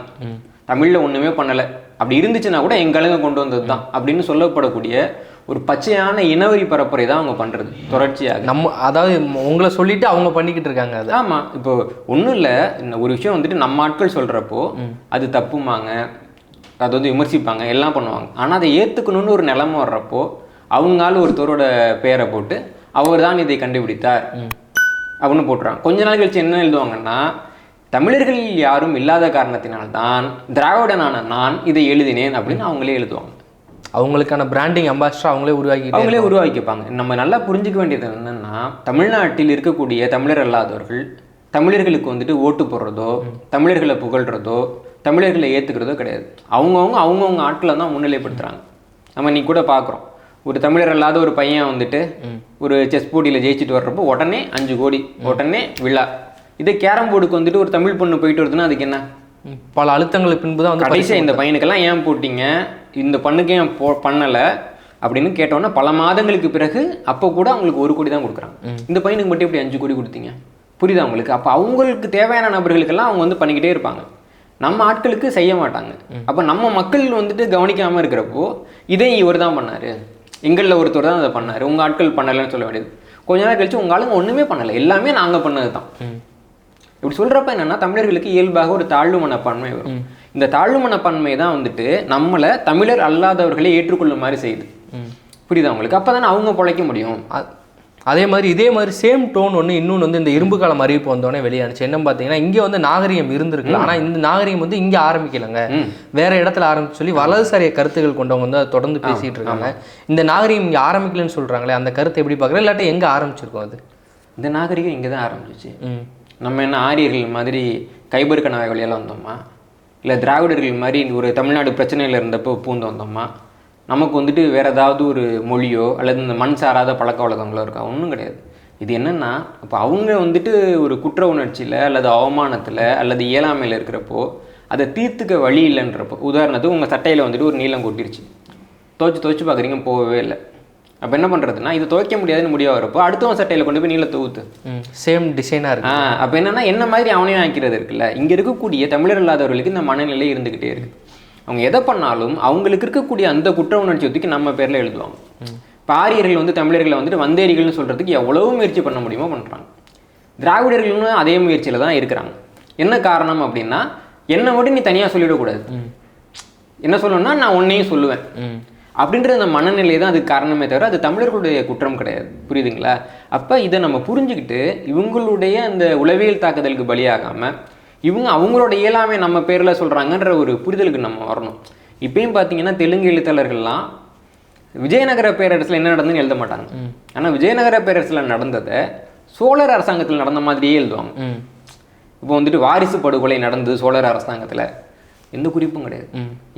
தமிழில் ஒன்றுமே பண்ணலை, அப்படி இருந்துச்சுன்னா கூட எங்களுக்கு கொண்டு வந்தது தான் அப்படின்னு சொல்லப்படக்கூடிய ஒரு பச்சையான இனவரி பரப்புரை தான் அவங்க பண்ணுறது தொடர்ச்சியாக. அதாவது உங்களை சொல்லிட்டு அவங்க பண்ணிக்கிட்டு இருக்காங்க அது. ஆமாம், இப்போ ஒன்றும் இல்லை, ஒரு விஷயம் வந்துட்டு நம்ம ஆட்கள் சொல்கிறப்போ அது தப்புமாங்க, அதை வந்து விமர்சிப்பாங்க, எல்லாம் பண்ணுவாங்க. ஆனால் அதை ஏற்றுக்கணும்னு ஒரு நிலைமை வர்றப்போ அவங்களால ஒருத்தரோட பேரை போட்டு அவர் தான் இதை கண்டுபிடித்தார் அப்படின்னு போட்டுறாங்க. கொஞ்ச நாள் கழிச்சு என்ன எழுதுவாங்கன்னா, தமிழர்கள் யாரும் இல்லாத காரணத்தினால்தான் திராவிடனான நான் இதை எழுதினேன் அப்படின்னு அவங்களே எழுதுவாங்க. அவங்களுக்கான பிராண்டிங் அம்பாசிடர் அவங்களே உருவாக்கிப்பாங்க. நம்ம நல்லா புரிஞ்சுக்க வேண்டியது என்னன்னா, தமிழ்நாட்டில் இருக்கக்கூடிய தமிழர் அல்லாதவர்கள் தமிழர்களுக்கு வந்துட்டு ஓட்டு போடுறதோ, தமிழர்களை புகழ்கிறதோ, தமிழர்களை ஏற்றுக்கிறதோ கிடையாது. அவங்கவுங்க ஆட்களை தான் முன்னிலைப்படுத்துகிறாங்க. நம்ம இன்னைக்கு கூட பார்க்குறோம், ஒரு தமிழர் அல்லாத ஒரு பையன் வந்துட்டு ஒரு செஸ் போட்டியில் ஜெயிச்சுட்டு வர்றப்போ உடனே 5 கோடி, உடனே விழா. இதே கேரம் போர்டுக்கு வந்துட்டு ஒரு தமிழ் பொண்ணு போயிட்டு வருதுன்னா அதுக்கு என்ன, பல அழுத்தங்களுக்கு பின்பு தான் வந்து கடைசியாக இந்த பையனுக்கெல்லாம் ஏன் போட்டிங்க, இந்த பொண்ணுக்கு ஏன் பண்ணலை அப்படின்னு கேட்டோன்னா பல மாதங்களுக்கு பிறகு அப்போ கூட அவங்களுக்கு 1 கோடி தான் கொடுக்குறாங்க. இந்த பையனுக்கு மட்டும் எப்படி 5 கோடி கொடுத்தீங்க? புரியுதா உங்களுக்கு? அப்போ அவங்களுக்கு தேவையான நபர்களுக்கெல்லாம் அவங்க வந்து பண்ணிக்கிட்டே இருப்பாங்க, நம்ம ஆட்களுக்கு செய்ய மாட்டாங்க. அப்போ நம்ம மக்கள் வந்துட்டு கவனிக்காமல் இருக்கிறப்போ இதே இவர் தான் பண்ணார், எங்களில் ஒருத்தர் தான் அதை பண்ணார், உங்கள் ஆட்கள் பண்ணலைன்னு சொல்ல வேண்டியது. கொஞ்ச நாள் கழிச்சு உங்கள் ஆளுங்க ஒன்றுமே பண்ணலை, எல்லாமே நாங்கள் பண்ணது தான். இப்படி சொல்கிறப்ப என்னென்னா, தமிழர்களுக்கு இயல்பாக ஒரு தாழ்வு மனப்பான்மை வரும். இந்த தாழ்வு மனப்பான்மை தான் வந்துட்டு நம்மளை தமிழர் அல்லாதவர்களை ஏற்றுக்கொள்ளும் மாதிரி செய்யுது. புரியுதா உங்களுக்கு? அப்போ தானே அவங்க பிழைக்க முடியும். அதே மாதிரி இதே மாதிரி சேம் டோன் ஒன்று இன்னொன்று வந்து இந்த இரும்பு காலம் அறிவிப்பு வந்தோடனே வெளியானுச்சு. என்ன பார்த்தீங்கன்னா, இங்கே வந்து நாகரிகம் இருந்திருக்குல்ல, ஆனால் இந்த நாகரிகம் வந்து இங்கே ஆரம்பிக்கலைங்க, வேற இடத்துல ஆரம்பிச்சு சொல்லி வலதுசாரிய கருத்துக்கள் கொண்டவங்க வந்து அதை தொடர்ந்து பேசிகிட்டு இருக்காங்க. இந்த நாகரிகம் இங்கே ஆரம்பிக்கலன்னு சொல்கிறாங்களே, அந்த கருத்தை எப்படி பார்க்குறேன்? இல்லாட்டி எங்கே ஆரம்பிச்சிருக்கோம் அது? இந்த நாகரிகம் இங்கே தான் ஆரம்பிச்சிச்சு. நம்ம என்ன ஆரியர்கள் மாதிரி கைபர் கணவாய் வழியெல்லாம் வந்தோமா, இல்லை திராவிடர்கள் மாதிரி ஒரு தமிழ்நாடு பிரச்சனையில் இருந்தப்போ பூந்து வந்தோமா? நமக்கு வந்துட்டு வேறு ஏதாவது ஒரு மொழியோ அல்லது இந்த மண் சாராத பழக்க வழக்கங்களோ இருக்கா? ஒன்றும் கிடையாது. இது என்னென்னா, இப்போ அவங்க வந்துட்டு ஒரு குற்ற உணர்ச்சியில் அல்லது அவமானத்தில் அல்லது இயலாமையில் இருக்கிறப்போ அதை தீர்த்துக்க வழி இல்லைன்றப்போ, உதாரணத்துக்கு உங்கள் சட்டையில் வந்துட்டு ஒரு நீளம் கொட்டிருச்சு, துவைச்சு பார்க்குறீங்க, போகவே இல்லை. அப்போ என்ன பண்ணுறதுன்னா, இது துவைக்க முடியாதுன்னு முடிவாக வரப்போ அடுத்தவன் சட்டையில் கொண்டு போய் நீளத்தை ஊற்று, சேம் டிசைனாக இருக்கு. அப்போ என்னென்னா, என்ன மாதிரி அவனையும் ஆக்கிறது இருக்குல்ல. இங்கே இருக்கக்கூடிய தமிழர் இல்லாதவர்களுக்கு இந்த மனநிலை இருந்துக்கிட்டே இருக்குது. அவங்க எதை பண்ணாலும் அவங்களுக்கு இருக்கக்கூடிய அந்த குற்ற உணர்ச்சி ஒதுக்கி நம்ம பேரில் எழுதுவாங்க. இப்போ ஆரியர்கள் வந்து தமிழர்களை வந்துட்டு வந்தேரிகள்னு சொல்கிறதுக்கு எவ்வளவு முயற்சி பண்ண முடியுமோ பண்ணுறாங்க. திராவிடர்களும் அதே முயற்சியில் தான் இருக்கிறாங்க. என்ன காரணம் அப்படின்னா, என்னை மட்டும் நீ தனியாக சொல்லிடக்கூடாது, என்ன சொல்லணும்னா நான் உன்னையும் சொல்லுவேன் அப்படின்ற அந்த மனநிலை தான் அதுக்கு காரணமே தவிர அது தமிழர்களுடைய குற்றம் கிடையாது. புரியுதுங்களா? அப்போ இதை நம்ம புரிஞ்சுக்கிட்டு இவங்களுடைய அந்த உளவியல் தாக்குதலுக்கு பலியாகாமல் இவங்க அவங்களோட இயலாமை நம்ம பேரில் சொல்கிறாங்கன்ற ஒரு புரிதலுக்கு நம்ம வரணும். இப்பயும் பார்த்தீங்கன்னா, தெலுங்கு எழுத்தாளர்கள்லாம் விஜயநகர பேரரசில் என்ன நடந்துன்னு எழுத மாட்டாங்க. ஆனால் விஜயநகர பேரரசில் நடந்ததை சோழர் அரசாங்கத்தில் நடந்த மாதிரியே எழுதுவாங்க. இப்போ வந்துட்டு வாரிசு படுகொலை நடந்தது சோழர் அரசாங்கத்தில், எந்த குறிப்பும் கிடையாது.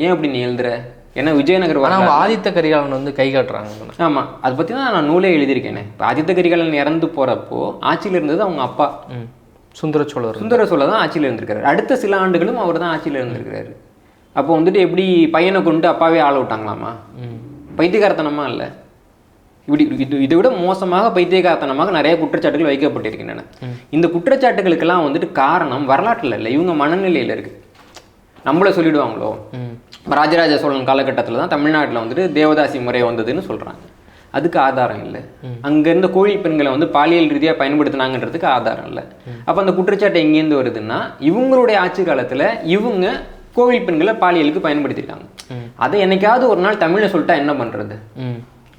ஏன் அப்படி நீ எழுதுற? ஏன்னா விஜயநகர் ஆதித்த கரிகாலன் வந்து கை காட்டுறாங்க. ஆமாம், அதை பற்றி தான் நான் நூலே எழுதியிருக்கேனே. இப்போ ஆதித்த கரிகாலன் இறந்து போகிறப்போ ஆட்சியில் இருந்தது அவங்க அப்பா சுந்தர சோழர் தான் ஆட்சியில் இருந்திருக்காரு. அடுத்த சில ஆண்டுகளும் அவர் தான் ஆட்சியில் இருந்திருக்கிறாரு. அப்போ வந்துட்டு எப்படி பையனை கொண்டு அப்பாவே ஆள விட்டாங்களாமா? பைத்தியகாரத்தனமா இல்லை. இதை விட மோசமாக பைத்தியகாரத்தனமாக நிறைய குற்றச்சாட்டுகள் வைக்கப்பட்டிருக்கின்றன. இந்த குற்றச்சாட்டுகளுக்கெல்லாம் வந்துட்டு காரணம் வரலாற்றில் இல்லை, இவங்க மனநிலையில் இருக்குது. நம்மள சொல்லிடுவாங்களோ, ராஜராஜ சோழன் காலகட்டத்தில் தான் தமிழ்நாட்டில் வந்துட்டு தேவதாசி முறை வந்ததுன்னு சொல்கிறாங்க. அதுக்கு ஆதாரம் இல்லை. அங்கேருந்து கோயில் பெண்களை வந்து பாலியல் ரீதியாக பயன்படுத்தினாங்கன்றதுக்கு ஆதாரம் இல்லை. அப்போ அந்த குற்றச்சாட்டு எங்கேருந்து வருதுன்னா, இவங்களுடைய ஆட்சி காலத்தில் இவங்க கோவில் பெண்களை பாலியலுக்கு பயன்படுத்திருக்காங்க. அதை என்னைக்காவது ஒரு நாள் தமிழ்ல சொல்லிட்டா என்ன பண்ணுறது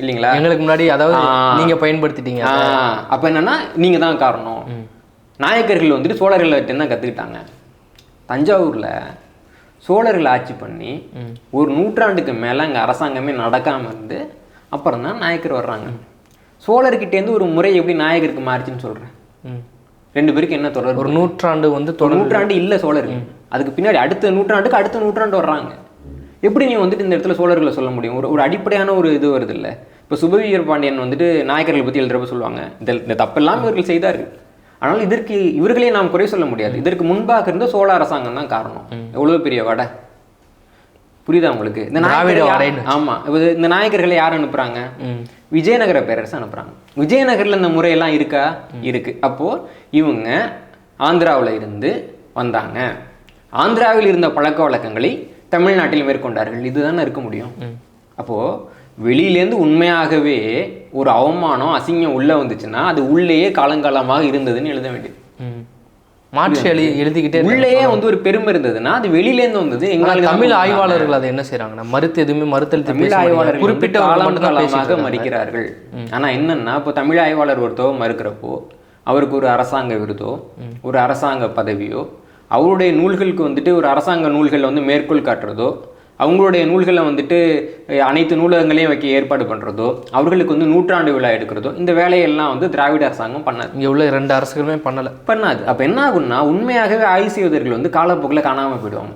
இல்லைங்களா? எங்களுக்கு முன்னாடி அதாவது நீங்கள் பயன்படுத்திட்டீங்க. அப்போ என்னன்னா, நீங்கள் தான் காரணம். நாயக்கர்கள் வந்துட்டு சோழர்களை தான் கற்றுக்கிட்டாங்க. தஞ்சாவூரில் சோழர்கள் ஆட்சி பண்ணி ஒரு நூற்றாண்டுக்கு மேலே அங்கே அரசாங்கமே நடக்காமல் இருந்து அப்புறம் தான் நாயக்கர் வர்றாங்க. சோழர்கிட்டேருந்து ஒரு முறை எப்படி நாயக்கருக்கு மாறிச்சுன்னு சொல்கிறேன். 2 பேருக்கு என்ன தொடர்பு? ஒரு நூற்றாண்டு வந்து நூற்றாண்டு இல்லை சோழர்கள், அதுக்கு பின்னாடி அடுத்த நூற்றாண்டு வர்றாங்க. எப்படி நீ வந்துட்டு இந்த இடத்துல சோழர்களை சொல்ல முடியும்? ஒரு அடிப்படையான ஒரு இது வருது இல்லை. இப்போ சுபவீர பாண்டியன் வந்துட்டு நாயக்கர்களை பற்றி எழுதுறப்ப சொல்லுவாங்க, இந்த தப்பெல்லாம் இவர்கள் செய்தார்கள், ஆனால் இதற்கு இவர்களே நாம் குறை சொல்ல முடியாது, இதற்கு முன்பாக இருந்த சோழ அரசாங்கம் தான் காரணம். எவ்வளோ பெரிய வடை. புரியுதா உங்களுக்கு? இந்த நாயக்கர்கள், ஆமாம், இந்த நாயக்கர்களை யார் அனுப்புகிறாங்க? விஜயநகர பேரரசு அனுப்புகிறாங்க. விஜயநகரில் இந்த முறையெல்லாம் இருக்கா? இருக்குது. அப்போது இவங்க ஆந்திராவில் இருந்து வந்தாங்க, ஆந்திராவில் இருந்த பழக்க வழக்கங்களை தமிழ்நாட்டில் மேற்கொண்டார்கள். இதுதானே இருக்க முடியும். அப்போது வெளியிலேருந்து உண்மையாகவே ஒரு அவமானம் அசிங்கம் உள்ளே வந்துச்சுன்னா அது உள்ளேயே காலங்காலமாக இருந்ததுன்னு எழுத வேண்டியது. மாற்றி எழுதிக்கிட்டே உள்ளேயே வந்து ஒரு பெருமை இருந்ததுன்னா அது வெளியிலேருந்து வந்தது. எங்களுக்கு தமிழ் ஆய்வாளர்கள் அதை என்ன செய்யறாங்கன்னா மறுத்து எதுவுமே மறுத்தல் தமிழ் ஆய்வாளர்கள் குறிப்பிட்ட காலமாக மறுக்கிறார்கள். ஆனா என்னன்னா இப்போ தமிழ் ஆய்வாளர் ஒருத்தவங்க மறுக்கிறப்போ அவருக்கு ஒரு அரசாங்க விருதோ ஒரு அரசாங்க பதவியோ அவருடைய நூல்களுக்கு வந்துட்டு ஒரு அரசாங்க நூல்களில் வந்து மேற்கோள் காட்டுறதோ அவங்களுடைய நூல்களை வந்துட்டு அனைத்து நூலகங்களையும் வைக்க ஏற்பாடு பண்ணுறதோ அவர்களுக்கு வந்து நூற்றாண்டு விழா எடுக்கிறதோ இந்த வேலையெல்லாம் வந்து திராவிட அரசாங்கம் பண்ணாது. இங்கே உள்ள 2 அரசுகளுமே பண்ணாது. அப்போ என்ன ஆகுன்னா உண்மையாகவே ஆய்வு செய்வதர்கள் வந்து காலப்போக்கில் காணாமல் போயிடுவாங்க.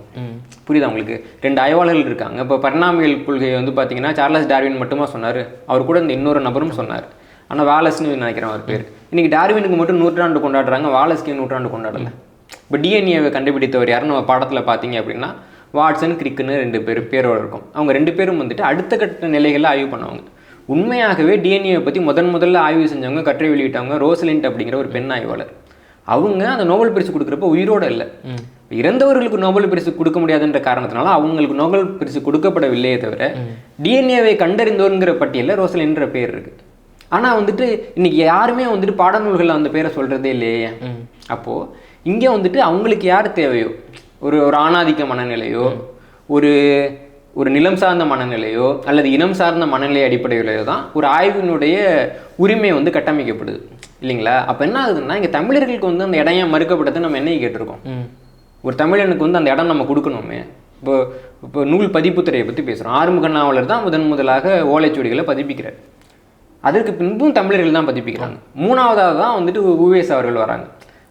புரியுதா உங்களுக்கு? 2 ஆய்வாளர்கள் இருக்காங்க. இப்போ பரிணாமியல் கொள்கையை வந்து பார்த்தீங்கன்னா சார்லஸ் டார்வின் மட்டுமா சொன்னார், அவர் கூட இந்த இன்னொரு நபரும் சொன்னார். ஆனால் வாலஸ்ன்னு நினைக்கிறேன் அவர் பேர். இன்றைக்கி டார்வினுக்கு மட்டும் நூற்றாண்டு கொண்டாடுறாங்க, வாலஸ்க்கு நூற்றாண்டு கொண்டாடலை. இப்போ டிஎன்ஏவை கண்டுபிடித்தவர் யாருன்னு நம்ம பாடத்தில் பார்த்தீங்க அப்படின்னா வாட்சன் கிரிக்குன்னு 2 பேரோட இருக்கும். அவங்க 2 பேரும் வந்துட்டு அடுத்த கட்ட நிலைகளில் ஆய்வு பண்ணுவாங்க. உண்மையாகவே டிஎன்ஏவை பற்றி முதல்ல ஆய்வு செஞ்சவங்க கட்டுரை வெளியிட்டவங்க ரோசலிண்ட் அப்படிங்கிற ஒரு பெண் ஆய்வாளர். அவங்க அந்த நோபல் பரிசு கொடுக்குறப்ப உயிரோடு இல்லை. இறந்தவர்களுக்கு நோபல் பரிசு கொடுக்க முடியாதுன்ற காரணத்தினால அவங்களுக்கு நோபல் பரிசு கொடுக்கப்படவில்லையே தவிர டிஎன்ஏவை கண்டறிந்தோருங்கிற பட்டியலில் ரோசலின்ற பேர் இருக்குது. ஆனால் வந்துட்டு இன்னைக்கு யாருமே வந்துட்டு பாடநூல்களில் அந்த பேரை சொல்கிறதே இல்லையே. அப்போது இங்கே வந்துட்டு அவங்களுக்கு யார் தேவையோ ஒரு ஆணாதிக்க மனநிலையோ ஒரு நிலம் சார்ந்த மனநிலையோ அல்லது இனம் சார்ந்த மனநிலை அடிப்படையிலையோ தான் ஒரு ஆய்வினுடைய உரிமை வந்து கட்டமைக்கப்படுது இல்லைங்களா? அப்போ என்ன ஆகுதுன்னா இங்கே தமிழர்களுக்கு வந்து அந்த இடம் மறுக்கப்பட்டது நம்ம என்னைக்கு கேட்டிருக்கோம். ஒரு தமிழனுக்கு வந்து அந்த இடம் நம்ம கொடுக்கணுமே. இப்போ நூல் பதிப்புத்துறையை பற்றி பேசுகிறோம். ஆறுமுக நாவலர் தான் முதலாக ஓலைச்சுவடிகளை பதிப்பிக்கிறார். அதற்கு பின்பும் தமிழர்கள் தான் பதிப்பிக்கிறாங்க. 3ஆவதாக தான் வந்துட்டு உவேஸ் அவர்கள்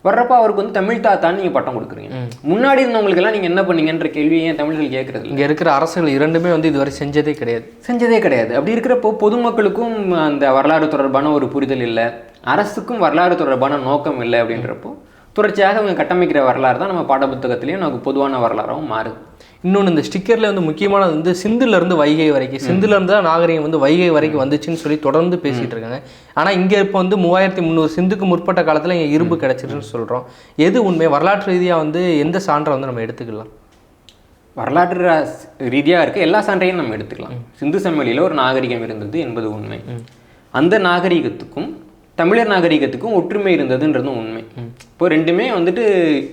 வர்றப்போ அவருக்கு வந்து தமிழ் தாத்தான்னு நீங்கள் பட்டம் கொடுக்குறீங்க. முன்னாடி இருந்தவங்களுக்கெல்லாம் நீங்கள் என்ன பண்ணீங்கன்ற கேள்வியை ஏன் தமிழர்கள் கேட்குறது? இங்கே இருக்கிற அரசுகள் 2மே வந்து இதுவரை செஞ்சதே கிடையாது. அப்படி இருக்கிறப்போ பொதுமக்களுக்கும் அந்த வரலாறு தொடர்பான ஒரு புரிதல் இல்லை, அரசுக்கும் வரலாறு தொடர்பான நோக்கம் இல்லை. அப்படின்றப்போ தொடர்ச்சியாக அவங்க கட்டமைக்கிற வரலாறு தான் நம்ம பாடப்புத்தகத்திலையும் நமக்கு பொதுவான வரலாறாகவும் மாறுது. இன்னொன்று இந்த ஸ்டிக்கரில் வந்து முக்கியமானது வந்து சிந்துலேருந்து வைகை வரைக்கும், சிந்துலேருந்து தான் நாகரிகம் வந்து வைகை வரைக்கும் வந்துச்சுன்னு சொல்லி தொடர்ந்து பேசிகிட்டு இருக்காங்க. ஆனால் இங்கே இப்போ வந்து 3300 சிந்துக்கு முற்பட்ட காலத்தில் இங்கே இரும்பு கிடச்சிருன்னு சொல்கிறோம். எது உண்மை? வரலாற்று ரீதியாக வந்து எந்த சான்றை வந்து நம்ம எடுத்துக்கலாம்? வரலாற்று ரீதியாக இருக்க எல்லா சான்றையும் நம்ம எடுத்துக்கலாம். சிந்து சமவெளியில் ஒரு நாகரிகம் இருந்தது என்பது உண்மை. அந்த நாகரிகத்துக்கும் தமிழர் நாகரிகத்துக்கும் ஒற்றுமை இருந்ததுன்றதும் உண்மை. இப்போ 2மே வந்துட்டு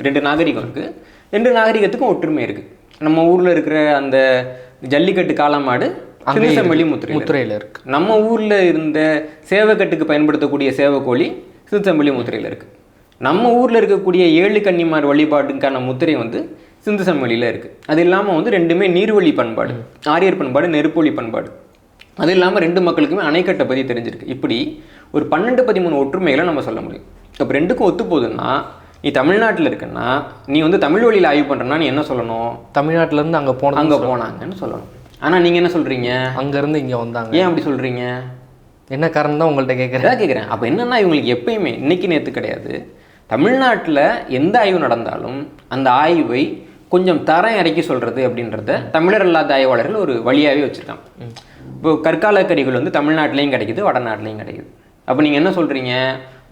2 நாகரிகம் இருக்குது, 2 நாகரிகத்துக்கும் ஒற்றுமை இருக்குது. நம்ம ஊரில் இருக்கிற அந்த ஜல்லிக்கட்டு காளமாடு சிந்துசமவெளி முத்திரையில் இருக்குது. நம்ம ஊரில் இருந்த சேவக்கட்டுக்கு பயன்படுத்தக்கூடிய சேவக்கோழி சிந்துசமவெளி முத்திரையில் இருக்குது. நம்ம ஊரில் இருக்கக்கூடிய 7 கன்னிமார் வழிபாட்டுக்கான முத்திரை வந்து சிந்துசமவெளியில் இருக்குது. அது இல்லாமல் வந்து 2மே நீர்வழி பண்பாடு, ஆரியர் பண்பாடு, நெருப்பொழி பண்பாடு. அது இல்லாமல் 2 மக்களுக்குமே அணைக்கட்டை பற்றி தெரிஞ்சிருக்கு. இப்படி ஒரு 12-13 ஒற்றுமைகளை நம்ம சொல்ல முடியும். இப்போ 2க்கும் ஒத்து போகுதுன்னா நீ தமிழ்நாட்டில் இருக்குன்னா நீ வந்து தமிழ் வழியில் ஆய்வு பண்ணுறன்னா நீ என்ன சொல்லணும்? தமிழ்நாட்டிலேருந்து அங்கே போனாங்கன்னு சொல்லணும். ஆனால் நீங்கள் என்ன சொல்கிறீங்க? அங்கேருந்து இங்கே வந்தாங்க. ஏன் அப்படி சொல்கிறீங்க? என்ன காரணம் தான் உங்கள்கிட்ட கேட்குறேன். அப்போ என்னென்னா இவங்களுக்கு எப்பயுமே இன்னைக்கு நேற்று கிடையாது. தமிழ்நாட்டில் எந்த ஆய்வு நடந்தாலும் அந்த ஆய்வை கொஞ்சம் தரம் இறக்கி சொல்கிறது அப்படின்றத தமிழர் அல்லாத ஆய்வாளர்கள் ஒரு வழியாகவே வச்சுருக்காங்க. இப்போ கற்கால கருவிகள் வந்து தமிழ்நாட்டிலையும் கிடைக்குது, வடநாட்டிலையும் கிடைக்குது. அப்போ நீங்கள் என்ன சொல்கிறீங்க?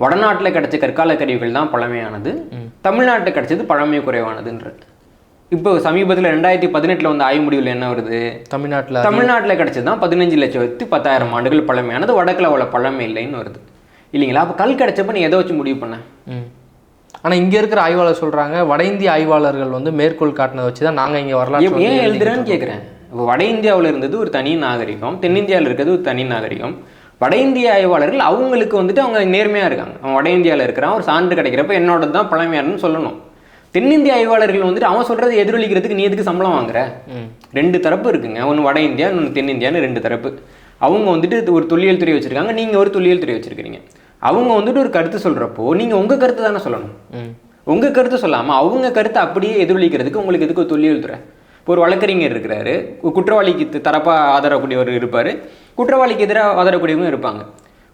வடநாட்டில் கிடைச்ச கற்கால கருவிகள் தான் பழமையானது, தமிழ்நாட்டில் கிடைச்சது பழமை குறைவானதுன்ற. இப்போ சமீபத்தில் 2018 வந்து ஆய்வு முடிவில் என்ன வருது? தமிழ்நாட்டில் கிடைச்சது தான் 15,10,000 ஆண்டுகள் பழமையானது, வடக்கில் அவ்வளோ பழமை இல்லைன்னு வருது இல்லைங்களா? அப்போ கல் கிடைச்சப்ப நீ எதை வச்சு முடிவு பண்ண? ஆனால் இங்கே இருக்கிற ஆய்வாளர் சொல்கிறாங்க வட இந்திய ஆய்வாளர்கள் வந்து மேற்கோள் காட்டினதை வச்சு தான் நாங்கள் இங்கே வரலாறு ஏன் எழுதுறேன்னு கேட்குறேன். இப்போ வட இந்தியாவில் இருந்தது ஒரு தனி நாகரிகம், தென்னிந்தியாவில் இருக்கிறது ஒரு தனி நாகரிகம். வட இந்திய ஆய்வாளர்கள் அவங்களுக்கு வந்துட்டு அவங்க நேர்மையாக இருக்காங்க. அவன் வட இந்தியாவில் இருக்கிறான், ஒரு சான்று கிடைக்கிறப்ப என்னோட தான் பழமையானு சொல்லணும். தென்னிந்திய ஆய்வாளர்கள் வந்துட்டு அவன் சொல்கிறத எதிரொலிக்கிறதுக்கு நீ எதுக்கு சம்பளம் வாங்குற? 2 தரப்பு இருக்குங்க. ஒன்று வட இந்தியா, இன்னொன்று தென்னிந்தியான்னு 2 தரப்பு. அவங்க வந்துட்டு ஒரு தொல்லியல் துறை வச்சுருக்காங்க, நீங்கள் ஒரு தொல்லியல் துறை வச்சுருக்கிறீங்க. அவங்க வந்துட்டு ஒரு கருத்து சொல்கிறப்போ நீங்கள் உங்கள் கருத்து தானே சொல்லணும். உங்கள் கருத்து சொல்லாமல் அவங்க கருத்தை அப்படியே எதிரொலிக்கிறதுக்கு உங்களுக்கு எதுக்கு ஒரு தொல்லியல் துறை? இப்போ ஒரு வழக்கறிஞர் இருக்கிறாரு, குற்றவாளிக்கு தரப்பாக ஆதரக்கூடியவர் இருப்பார், குற்றவாளிக்கு எதிராக ஆதரக்கூடியவங்க இருப்பாங்க.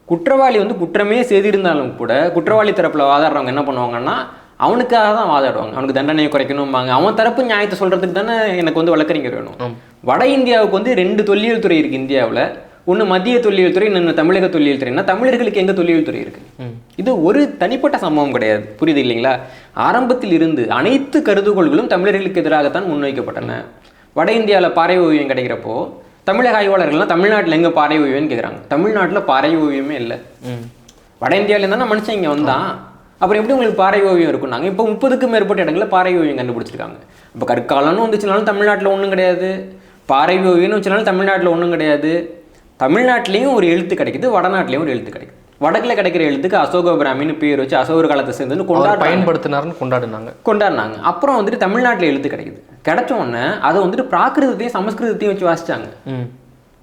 குற்றவாளி வந்து குற்றமே செய்திருந்தாலும் கூட குற்றவாளி தரப்பில் வாதாடுறவங்க என்ன பண்ணுவாங்கன்னா அவனுக்காக தான் வாதாடுவாங்க. அவனுக்கு தண்டனையை குறைக்கணும்பாங்க. அவன் தரப்பு நியாயத்தை சொல்கிறதுக்கு தானே எனக்கு வந்து வழக்கறிஞர் வேணும். வட இந்தியாவுக்கு வந்து 2 தொல்லியல் துறை இருக்குது இந்தியாவில். ஒன்று மத்திய தொல்லியல் துறை, இன்னொன்று தமிழக தொல்லியல் துறைன்னா தமிழர்களுக்கு எங்கே தொல்லியல் துறை இருக்குது? இது ஒரு தனிப்பட்ட சம்பவம் கிடையாது, புரியுது இல்லைங்களா? ஆரம்பத்தில் இருந்து அனைத்து கருதுகோள்களும் தமிழர்களுக்கு எதிராகத்தான் முன்வைக்கப்பட்டன. வட இந்தியாவில் பாறை ஓவியம் கிடைக்கிறப்போ தமிழக ஆய்வாளர்கள்லாம் தமிழ்நாட்டில் எங்கே பாறை ஓவியம்னு கேட்குறாங்க. தமிழ்நாட்டில் பாறை ஓவியமே இல்லை. வட இந்தியாவில் இருந்தால் மனுஷன் இங்கே வந்தான், அப்புறம் எப்படி உங்களுக்கு பாறை ஓவியம் இருக்கும்? நாங்கள் இப்போ 30க்கும் மேற்பட்ட இடங்களில் பாறை ஓவியம் கண்டுபிடிச்சிருக்காங்க. இப்போ கற்காலம்னு வந்துச்சுனாலும் தமிழ்நாட்டில் ஒன்றும் கிடையாது, பாறை ஓவியம்னு வச்சுனாலும் தமிழ்நாட்டில் ஒன்றும் கிடையாது. தமிழ்நாட்டிலையும் ஒரு எழுத்து கிடைக்குது, வடநாட்டிலையும் ஒரு எழுத்து கிடைக்குது. வடக்கில் கிடைக்கிற எழுத்துக்கு அசோக பிராமின்னு பேர் வச்சு அசோகர் காலத்தை சேர்ந்துன்னு பயன்படுத்தினாருன்னு கொண்டாடினாங்க. அப்புறம் வந்துட்டு தமிழ்நாட்டில் எழுத்து கிடைக்குது. கிடைச்ச உடனே அதை வந்துட்டு பிராகிருதத்தையும் சமஸ்கிருதத்தையும் வச்சு வாசிச்சாங்க.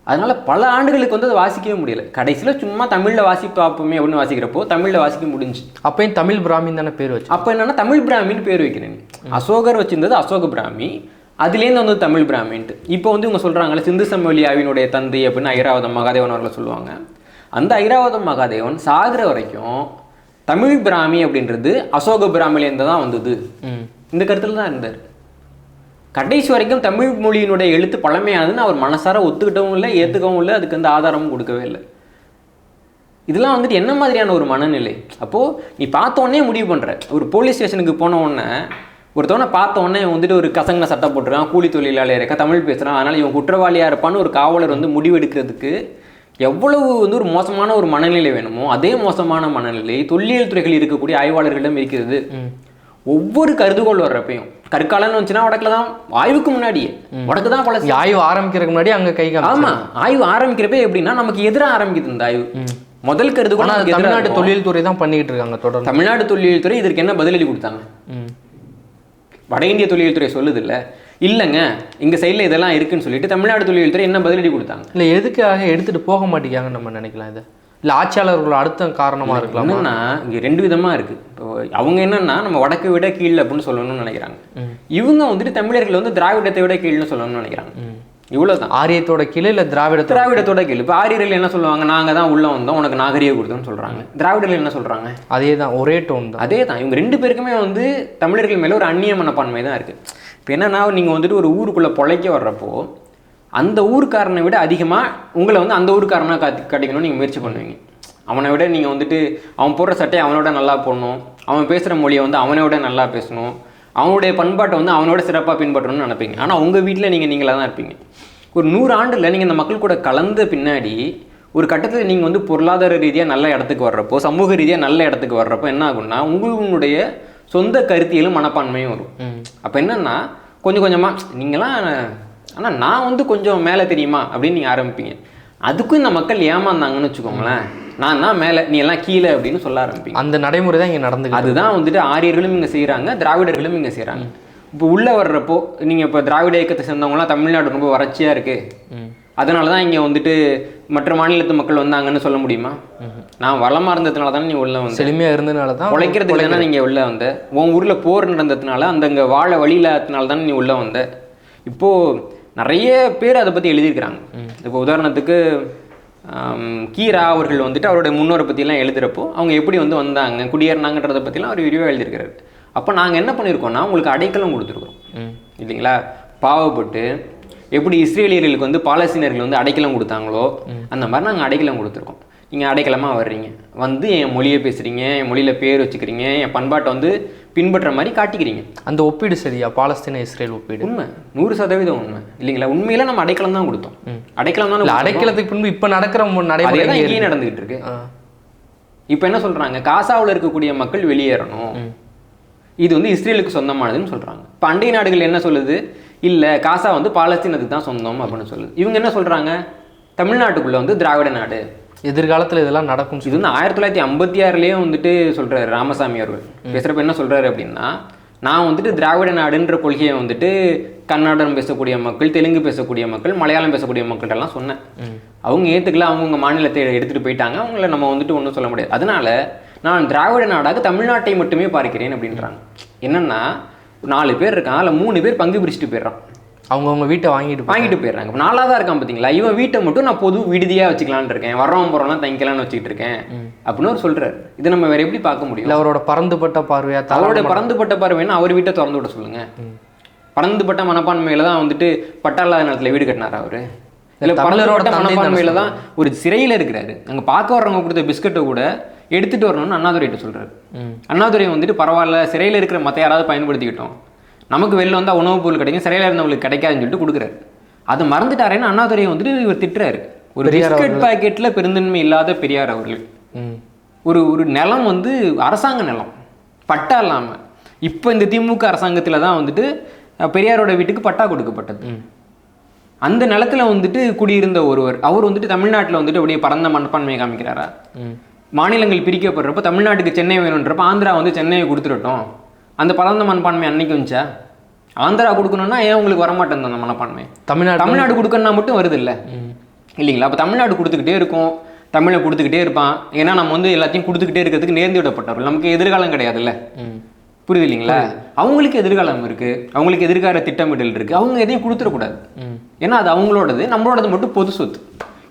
அதனால பல ஆண்டுகளுக்கு வந்து அதை வாசிக்கவே முடியல. கடைசியில் சும்மா தமிழில் வாசிப்பு பார்ப்போமே அப்படின்னு வாசிக்கிறப்போ தமிழில் வாசிக்க முடிஞ்சு. அப்பயும் தமிழ் பிராமின் தானே பேர் வச்சு. அப்போ என்னன்னா தமிழ் பிராமின்னு பேர் வைக்கிறேன். அசோகர் வச்சிருந்தது அசோக பிராமி, அதுலேருந்து வந்து தமிழ் பிராமின்ட்டு. இப்போ வந்து இவங்க சொல்கிறாங்களே சிந்து சமவெளியாவினுடைய தந்தை அப்படின்னு ஐராவதம் மகாதேவன் அவர்கள் சொல்லுவாங்க. அந்த ஐராவதம் மகாதேவன் சாகிற வரைக்கும் தமிழ் பிராமி அப்படின்றது அசோக பிராமிலேருந்து தான் வந்தது, இந்த கருத்தில் தான் இருந்தார். கடைசி வரைக்கும் தமிழ் மொழியினுடைய எழுத்து பழமையானதுன்னு அவர் மனசார ஒத்துக்கிட்டவும் இல்லை, ஏற்றுக்கவும் இல்லை, அதுக்கு வந்து ஆதாரமும் கொடுக்கவே இல்லை. இதெல்லாம் வந்துட்டு என்ன மாதிரியான ஒரு மனநிலை? அப்போது நீ பார்த்தோன்னே முடிவு பண்ணுற. ஒரு போலீஸ் ஸ்டேஷனுக்கு போன உடனே ஒருத்தவனை பார்த்தோன்னே வந்துட்டு ஒரு கசங்கின சட்டை போட்டுருக்கான், கூலி தொழிலாளியாக இருக்க, தமிழ் பேசுகிறான், அதனால் இவன் குற்றவாளியாக இருப்பான்னு ஒரு காவலர் வந்து முடிவெடுக்கிறதுக்கு எவ்வளவு வந்து ஒரு மோசமான ஒரு மனநிலை வேணுமோ அதே மோசமான மனநிலை தொல்லியல் துறைகள் இருக்கக்கூடிய ஆய்வாளர்களிடம் இருக்கிறது. ஒவ்வொரு கருதுகோள் வர்றப்பையும் கற்காலம்னு வந்துச்சுன்னா வடக்குல தான், ஆய்வுக்கு முன்னாடியே வடக்கு தான் பல ஆய்வு ஆரம்பிக்கிறதுக்கு முன்னாடி அங்கே கை. ஆமாம், ஆய்வு ஆரம்பிக்கிறப்ப எப்படின்னா நமக்கு எதிராக ஆரம்பிக்குது இந்த ஆய்வு. முதல் கருதுகோள் தமிழ்நாடு தொழில் துறை தான் பண்ணிட்டு இருக்காங்க தொடர்ந்து. தமிழ்நாடு தொல்லியல் துறை இதற்கு என்ன பதிலடி கொடுத்தாங்க? வட இந்திய தொல்லியல் துறை சொல்லுது இல்லைங்க எங்கள் சைடில் இதெல்லாம் இருக்குன்னு சொல்லிட்டு தமிழ்நாடு தொல்லியல் துறை என்ன பதிலடி கொடுத்தாங்க? இல்லை எதுக்காக எடுத்துகிட்டு போக மாட்டேங்காங்கன்னு நம்ம நினைக்கலாம். இது இல்லை ஆட்சியாளர்களோட அடுத்த காரணமாக இருக்கலாம். என்னன்னா இங்கே 2 விதமாக இருக்குது. இப்போ அவங்க என்னன்னா நம்ம வடக்கை விட கீழே அப்படின்னு சொல்லணும்னு நினைக்கிறாங்க. இவங்க வந்துட்டு தமிழர்கள் வந்து திராவிடத்தை விட கீழ்னு சொல்லணும்னு நினைக்கிறாங்க. இவ்வளோதான். ஆரியத்தோட கீழே இல்லை திராவிடத்தோட கீழே. இப்போ ஆரியர்கள் என்ன சொல்லுவாங்க? நாங்கள் தான் உள்ளே வந்தோம், உனக்கு நாகரிகம் கொடுத்தோம்னு சொல்கிறாங்க. திராவிடர்கள் என்ன சொல்கிறாங்க? அதே தான், ஒரே டோன் தான். அதே தான். இவங்க 2 பேருக்குமே வந்து தமிழர்கள் மேலே ஒரு அந்நிய மனப்பான்மை தான் இருக்குது. இப்போ என்னன்னா நீங்கள் வந்துட்டு ஒரு ஊருக்குள்ளே பொழைக்க வர்றப்போ அந்த ஊருக்காரனை விட அதிகமாக உங்களை வந்து அந்த ஊருக்காரனாக காட்டிக்கணும்னு நீங்கள் முயற்சி பண்ணுவீங்க. அவனை விட நீங்கள் வந்துட்டு அவன் போடுற சட்டையை அவனோட நல்லா போடணும், அவன் பேசுகிற மொழியை வந்து அவனோட நல்லா பேசணும், அவனுடைய பண்பாட்டை வந்து அவனோட சிறப்பாக பின்பற்றணும்னு நினைப்பீங்க. ஆனால் உங்கள் வீட்டில் நீங்களாக தான் இருப்பீங்க. ஒரு 100 ஆண்டில் நீங்கள் இந்த மக்கள் கூட கலந்த பின்னாடி ஒரு கட்டத்தில் நீங்கள் வந்து பொருளாதார ரீதியாக நல்ல இடத்துக்கு வர்றப்போ, சமூக ரீதியாக நல்ல இடத்துக்கு வர்றப்போ என்ன ஆகும்னா உங்களுடைய சொந்த கருத்தியலும் மனப்பான்மையும் வரும். அப்போ என்னென்னா கொஞ்சம் கொஞ்சமாக நீங்களாம் ஆனால் நான் வந்து கொஞ்சம் மேலே தெரியுமா அப்படின்னு நீங்கள் ஆரம்பிப்பீங்க. அதுக்கும் இந்த மக்கள் ஏமாந்தாங்கன்னு வச்சுக்கோங்களேன், நான் தான் மேலே நீ எல்லாம் கீழே அப்படின்னு சொல்ல ஆரம்பிப்பீங்க. அந்த நடைமுறை தான் இங்கே நடந்து. அதுதான் வந்துட்டு ஆரியர்களும் இங்கே செய்கிறாங்க, திராவிடர்களும் இங்கே செய்கிறாங்க. இப்போ உள்ளே வர்றப்போ நீங்கள் இப்போ திராவிட இயக்கத்தை சேர்ந்தவங்களாம் தமிழ்நாடு ரொம்ப வறட்சியாக இருக்குது, அதனால தான் இங்கே வந்துட்டு மற்ற மாநிலத்து மக்கள் வந்தாங்கன்னு சொல்ல முடியுமா? நான் வளமாக இருந்ததுனால தானே நீ உள்ளே வந்து, செழுமையாக இருந்ததுனால தான், உழைக்கிறதுக்கு தானே நீங்கள் உள்ளே வந்த, உன் ஊரில் போர் நடந்ததுனால அந்த இங்கே வாழ வழி இல்லாததுனால தானே நீ உள்ளே வந்த. இப்போது நிறைய பேர் அதை பற்றி எழுதியிருக்கிறாங்க. இப்போ உதாரணத்துக்கு கீரா அவர்கள் வந்துட்டு அவருடைய முன்னோரை பற்றிலாம் எழுதுகிறப்போ அவங்க எப்படி வந்து வந்தாங்க குடியேறினாங்கன்றதை பற்றிலாம் அவர் விரிவாக எழுதியிருக்கிறாரு. அப்போ நாங்கள் என்ன பண்ணியிருக்கோம்னா உங்களுக்கு அடைக்கலம் கொடுத்துருக்குறோம் இல்லைங்களா? பாவப்பட்டு எப்படி இஸ்ரேலியர்களுக்கு வந்து பாலஸ்தீனர்கள் வந்து அடைக்கலம் கொடுத்தாங்களோ அந்த மாதிரி நாங்கள் அடைக்கலம் கொடுத்துருக்கோம். நீங்கள் அடைக்கலமாக வர்றீங்க, வந்து என் மொழியை பேசுகிறீங்க, என் மொழியில் பேர் வச்சுக்கிறீங்க, என் பண்பாட்டை வந்து பின்பற்ற மாதிரி காட்டிக்கிறீங்க. அந்த ஒப்பீடு சரியா? பாலஸ்தீன இஸ்ரேல் ஒப்பீடு உண்மை, 100% உண்மை இல்லைங்களா? உண்மையில நம்ம அடைக்கலம் தான் கொடுத்தோம். அடைக்கலம் தான். அடைக்கலத்துக்கு பின்பு இப்போ நடக்கிற நடைமுறை தான் இங்கேயே நடந்துகிட்டு இருக்கு. இப்போ என்ன சொல்றாங்க? காசாவில் இருக்கக்கூடிய மக்கள் வெளியேறணும், இது வந்து இஸ்ரேலுக்கு சொந்தமானதுன்னு சொல்றாங்க. இப்போ அண்டை நாடுகள் என்ன சொல்லுது? இல்லை காசா வந்து பாலஸ்தீனத்துக்கு தான் சொந்தம் அப்படின்னு சொல்லுது. இவங்க என்ன சொல்றாங்க? தமிழ்நாட்டுக்குள்ள வந்து திராவிட நாடு, எதிர்காலத்தில் இதெல்லாம் நடக்கும். இது வந்து 1956 வந்துட்டு சொல்றாரு ராமசாமி அவர்கள். பேசுறப்ப என்ன சொல்றாரு அப்படின்னா, நான் வந்துட்டு திராவிட நாடுன்ற கொள்கையை வந்துட்டு கன்னடம் பேசக்கூடிய மக்கள், தெலுங்கு பேசக்கூடிய மக்கள், மலையாளம் பேசக்கூடிய மக்கள்கிட்டலாம் சொன்னேன். அவங்க ஏற்றுக்கல, அவங்கவுங்க மாநிலத்தை எடுத்துகிட்டு போயிட்டாங்க, அவங்கள நம்ம வந்துட்டு ஒன்றும் சொல்ல முடியாது. அதனால நான் திராவிட நாடாக தமிழ்நாட்டை மட்டுமே பார்க்கிறேன் அப்படின்றாங்க. என்னன்னா 4 பேர் இருக்கான், அதில் 3 பேர் பங்கு பிரிச்சுட்டு போயிடுறான். அவங்கவுங்க வீட்டை வாங்கிட்டு போயிடுறாங்க. இப்போ 4 தான் இருக்கான் பார்த்தீங்களா? இவன் வீட்டை மட்டும் நான் பொது விடுதியாக வச்சுக்கலான்னு இருக்கேன், வர்றவன் போகிறோம்னா தங்கிக்கலான்னு வச்சுக்கிட்டு இருக்கேன் அப்படின்னு அவர் சொல்கிறார். இதை நம்ம வேற எப்படி பார்க்க முடியும்? அவரோட பறந்துபட்ட பார்வையா? அவரோட பறந்துபட்ட பார்வைன்னா அவர் வீட்டை திறந்து விட சொல்லுங்க. பரந்துபட்ட மனப்பான்மையில தான் வந்துட்டு பட்டா இல்லாத நேரத்தில் வீடு கட்டினாரா அவரு? இல்லை தமிழரோட பரந்துபட்ட தந்தை மனப்பான்மையில தான் ஒரு சிறையில் இருக்கிறாரு. அங்கே பார்க்க வர்றவங்க கொடுத்த பிஸ்கட்டை கூட எடுத்துட்டு வரணும்னு அண்ணாதுரைகிட்ட சொல்றாரு. அண்ணாதுரை வந்துட்டு பரவாயில்ல, சிறையில் இருக்கிற மற்ற யாராவது பயன்படுத்திக்கிட்டோம், நமக்கு வெளில வந்தால் உணவுப் பொருள் கிடைக்கும், சிறையில் இருந்தவங்களுக்கு கிடைக்காதுன்னு சொல்லிட்டு கொடுக்குறாரு. அதை மறந்துட்டாரேன்னு அண்ணாதுரையை வந்துட்டு இவர் திட்டுறாரு. ஒரு பிஸ்கட் பாக்கெட்டில் பெருந்தன்மை இல்லாத பெரியார் அவர்கள். ஒரு நிலம் வந்து அரசாங்க நிலம், பட்டா இல்லாமல். இப்போ இந்த திமுக அரசாங்கத்தில் தான் வந்துட்டு பெரியாரோட வீட்டுக்கு பட்டா கொடுக்கப்பட்டது. அந்த நிலத்துல வந்துட்டு குடியிருந்த ஒருவர் அவர் வந்துட்டு தமிழ்நாட்டில் வந்துட்டு அப்படியே பரந்த மனப்பான்மையை காமிக்கிறாரா? மாநிலங்கள் பிரிக்கப்படுறப்ப தமிழ்நாட்டுக்கு சென்னை வேணுன்றப்ப ஆந்திரா வந்து சென்னையை கொடுத்துடட்டும், அந்த பரந்த மனப்பான்மை அன்னைக்கு வந்துச்சா? ஆந்திரா கொடுக்கணும்னா ஏன் உங்களுக்கு வரமாட்டேன் அந்த மனப்பான்மை? தமிழ்நாடு கொடுக்கணும்னா மட்டும் வருது இல்லை இல்லைங்களா? அப்போ தமிழ்நாடு கொடுத்துக்கிட்டே இருக்கும், தமிழை கொடுத்துக்கிட்டே இருப்பான். ஏன்னா நம்ம வந்து எல்லாத்தையும் கொடுத்துக்கிட்டே இருக்கிறதுக்கு நேர்ந்து விடப்பட்டவர்கள், நமக்கு எதிர்காலம் கிடையாதுல்ல. புரியுது இல்லைங்களா? அவங்களுக்கு எதிர்காலம் இருக்கு, அவங்களுக்கு எதிர்கால திட்டமிடல் இருக்கு, அவங்க எதையும் கொடுத்துடக்கூடாது. ஏன்னா அது அவங்களோடது, நம்மளோடது மட்டும் பொது சொத்து.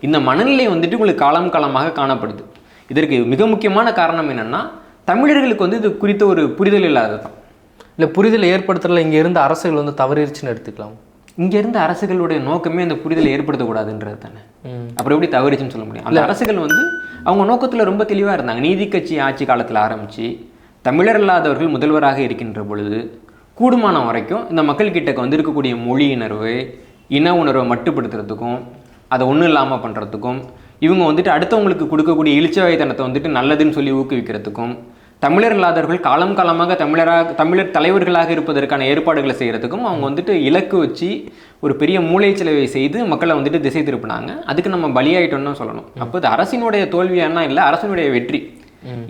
இந்த மனநிலை வந்துட்டு உங்களுக்கு காலம் காலமாக காணப்படுது. இதற்கு மிக முக்கியமான காரணம் என்னன்னா, தமிழர்களுக்கு வந்து இது குறித்த ஒரு புரிதல் இல்லாததான். இல்லை புரிதல் ஏற்படுத்துறதுல இங்கே இருந்த அரசுகள் வந்து தவறிடுச்சுன்னு எடுத்துக்கலாம். இங்கே இருந்த அரசுகளுடைய நோக்கமே அந்த புரிதலை ஏற்படுத்தக்கூடாதுன்றது தானே. அப்புறம் எப்படி தவறிச்சுன்னு சொல்ல முடியும்? அந்த அரசுகள் வந்து அவங்க நோக்கத்தில் ரொம்ப தெளிவாக இருந்தாங்க. நீதி கட்சி ஆட்சி காலத்தில் ஆரம்பித்து தமிழர் இல்லாதவர்கள் முதல்வராக இருக்கின்ற பொழுது கூடுமான வரைக்கும் இந்த மக்கள்கிட்ட வந்து இருக்கக்கூடிய மொழியினர்வு, இன உணர்வை மட்டுப்படுத்துறதுக்கும், அதை ஒன்றும் இல்லாமல் பண்ணுறதுக்கும், இவங்க வந்துட்டு அடுத்தவங்களுக்கு கொடுக்கக்கூடிய இழிச்சவாய்த்தனத்தை வந்துட்டு நல்லதுன்னு சொல்லி ஊக்குவிக்கிறதுக்கும், தமிழர் இல்லாதவர்கள் காலம் காலமாக தமிழர் தலைவர்களாக இருப்பதற்கான ஏற்பாடுகளை செய்கிறதுக்கும் அவங்க வந்துட்டு இலக்கு வச்சு ஒரு பெரிய மூளை செலவை செய்து மக்களை வந்துட்டு திசை திருப்பினாங்க. அதுக்கு நம்ம பலியாயிட்டோம்னு சொல்லணும். அப்போ இது அரசினுடைய தோல்வியானா இல்லை, அரசினுடைய வெற்றி.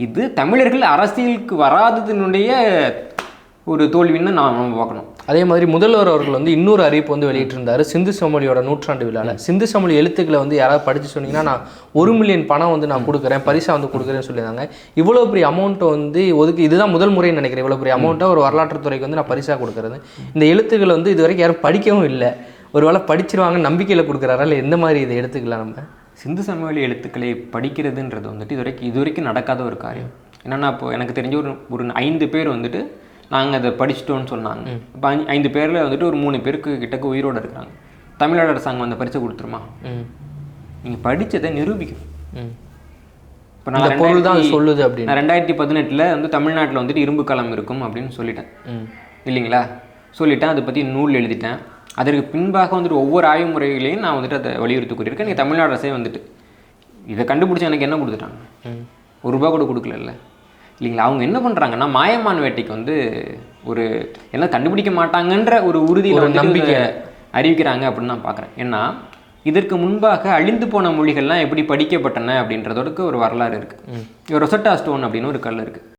இது தமிழர்கள் அரசியலுக்கு வராததனுடைய ஒரு தோல்வின்னு நம்ம பார்க்கணும். அதே மாதிரி முதல்வர் அவர்கள் வந்து இன்னொரு அறிவிப்பு வந்து வெளியிட்டிருந்தாரு சிந்து சமொழியோட நூற்றாண்டு விழாவில். சிந்து சமொழி எழுத்துக்களை வந்து யாராவது படித்து சொன்னீங்கன்னா நான் 1 மில்லியன் பணம் வந்து நான் கொடுக்குறேன், பரிசா வந்து கொடுக்குறேன்னு சொல்லியிருந்தாங்க. இவ்வளோ பெரிய அமௌண்ட்டை வந்து இதுதான் முதல் முறைன்னு நினைக்கிறேன். இவ்வளோ பெரிய அமௌண்ட்டை ஒரு வரலாற்றுத்துறைக்கு வந்து நான் பரிசாக கொடுக்குறது. இந்த எழுத்துக்களை வந்து இது வரைக்கும் யாரும் படிக்கவும் இல்லை. ஒரு வேளை படிச்சிருவாங்க நம்பிக்கையில் கொடுக்குறாரா, இல்லை எந்த மாதிரி இதை எடுத்துக்கலாம் நம்ம? சிந்து சமவெளி எழுத்துக்களை படிக்கிறதுன்றது வந்துட்டு இது வரைக்கும் நடக்காத ஒரு காரியம். என்னென்னா இப்போ எனக்கு தெரிஞ்ச ஒரு 5 பேர் வந்துட்டு நாங்கள் அதை படிச்சிட்டோன்னு சொன்னாங்க. இப்போ 5 பேரில் வந்துட்டு ஒரு 3 பேருக்கு கிட்டக்கு உயிரோடு இருக்கிறாங்க. தமிழ்நாடு அரசாங்கம் அந்த பரிசை கொடுத்துருமா? நீங்கள் படித்ததை நிரூபிக்கணும். இப்போ நான் பொருள் தான் சொல்லுது அப்படின்னு. நான் 2018 வந்து தமிழ்நாட்டில் வந்துட்டு இரும்பு காலம் இருக்கும் அப்படின்னு சொல்லிட்டேன் இல்லைங்களா? சொல்லிட்டேன், அதை பற்றி நூல் எழுதிட்டேன். அதற்கு பின்பாக வந்துட்டு ஒவ்வொரு ஆய்வு முறைகளையும் நான் வந்துட்டு அதை வலியுறுத்தி கூறியிருக்கேன். நீங்கள் தமிழ்நாடு அரசே வந்துட்டு இதை கண்டுபிடிச்சி எனக்கு என்ன கொடுத்துட்டாங்க? ₹1 கூட கொடுக்கல இல்லைங்களா? அவங்க என்ன பண்ணுறாங்கன்னா மாயமான் வேட்டைக்கு வந்து ஒரு என்ன கண்டுபிடிக்க மாட்டாங்கன்ற ஒரு உறுதியில் நம்பிக்கை அறிவிக்கிறாங்க அப்படின்னு நான் பார்க்குறேன். ஏன்னா இதற்கு முன்பாக அழிந்து போன மொழிகள்லாம் எப்படி படிக்கப்பட்டன அப்படின்றதோடக்கு ஒரு வரலாறு இருக்குது. ரொசட்டா ஸ்டோன் அப்படின்னு ஒரு கல் இருக்குது.